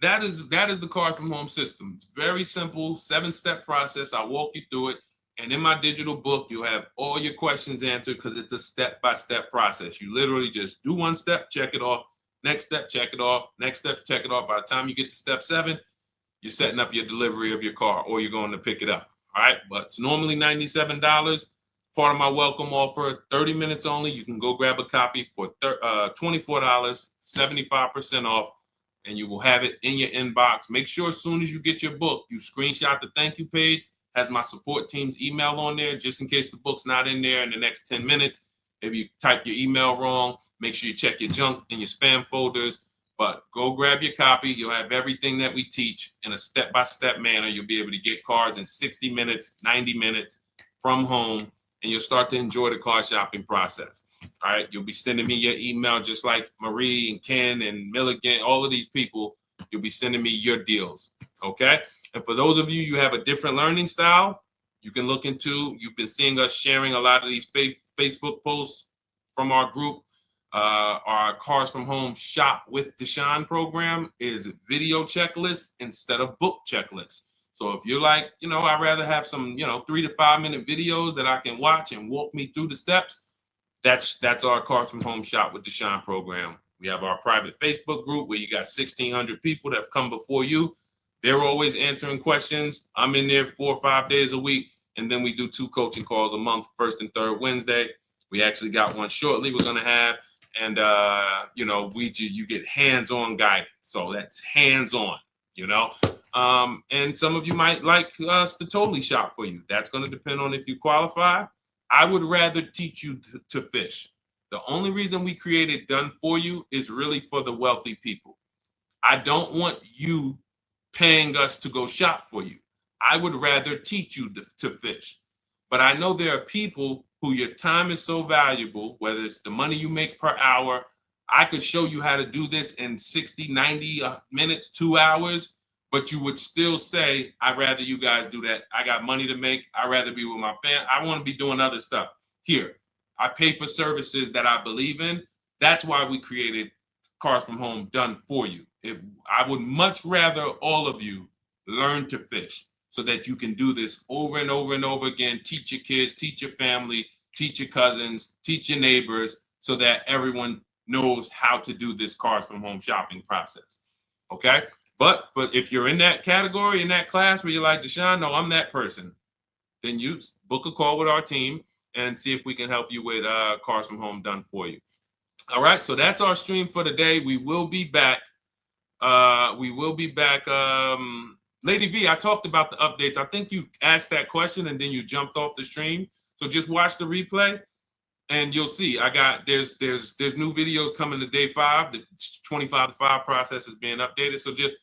that is the Cars from Home system. It's very simple, 7-step process. I'll walk you through it. And in my digital book, you'll have all your questions answered because it's a step-by-step process. You literally just do one step, check it off. Next step, check it off. Next step, check it off. By the time you get to step 7, you're setting up your delivery of your car or you're going to pick it up. All right. But it's normally $97. Part of my welcome offer, 30 minutes only. You can go grab a copy for $24, 75% off, and you will have it in your inbox. Make sure as soon as you get your book, you screenshot the thank you page, has my support team's email on there, just in case the book's not in there in the next 10 minutes. If you type your email wrong, make sure you check your junk and your spam folders. But go grab your copy. You'll have everything that we teach in a step-by-step manner. You'll be able to get cars in 60 minutes, 90 minutes from home, and you'll start to enjoy the car shopping process. All right. You'll be sending me your email just like Marie and Ken and Milligan, all of these people. You'll be sending me your deals. Okay. And for those of you, you have a different learning style, you can look into, you've been seeing us sharing a lot of these Facebook posts from our group. Our Cars from Home Shop with Deshone program is video checklist instead of book checklist. So if you're like, I'd rather have some, 3 to 5 minute videos that I can watch and walk me through the steps, that's our Cars from Home Shop with Deshone program. We have our private Facebook group where you got 1,600 people that have come before you. They're always answering questions. I'm in there 4 or 5 days a week. And then we do 2 coaching calls a month, first and third Wednesday. We actually got one shortly we're going to have. And, you get hands-on guidance. So that's hands-on, and some of you might like us to totally shop for you. That's going to depend on if you qualify. I would rather teach you to fish. The only reason we created Done For You is really for the wealthy people. I don't want you paying us to go shop for you. I would rather teach you to fish. But I know there are people who your time is so valuable, whether it's the money you make per hour. I could show you how to do this in 60, 90 minutes, 2 hours, but you would still say, I'd rather you guys do that. I got money to make. I'd rather be with my family. I want to be doing other stuff. Here, I pay for services that I believe in. That's why we created Cars from Home Done For You. I would much rather all of you learn to fish so that you can do this over and over and over again. Teach your kids, teach your family, teach your cousins, teach your neighbors, so that everyone knows how to do this Cars from Home shopping process. Okay? But if you're in that category, in that class where you're like, Deshone, no, I'm that person, then you book a call with our team and see if we can help you with Cars from Home Done For You. All right, so that's our stream for today. We will be back. Lady V, I talked about the updates. I think you asked that question and then you jumped off the stream. So just watch the replay and you'll see. There's new videos coming to day 5. The 25 to 5 process is being updated. So just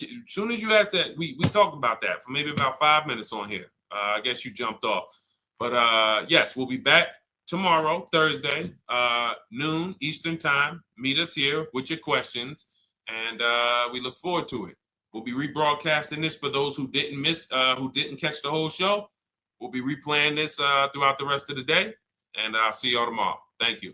as soon as you asked that, we talked about that for maybe about 5 minutes on here. I guess you jumped off. But yes, we'll be back tomorrow, Thursday, noon Eastern time. Meet us here with your questions, and we look forward to it. We'll be rebroadcasting this for those who didn't catch the whole show. We'll be replaying this throughout the rest of the day, and I'll see y'all tomorrow. Thank you.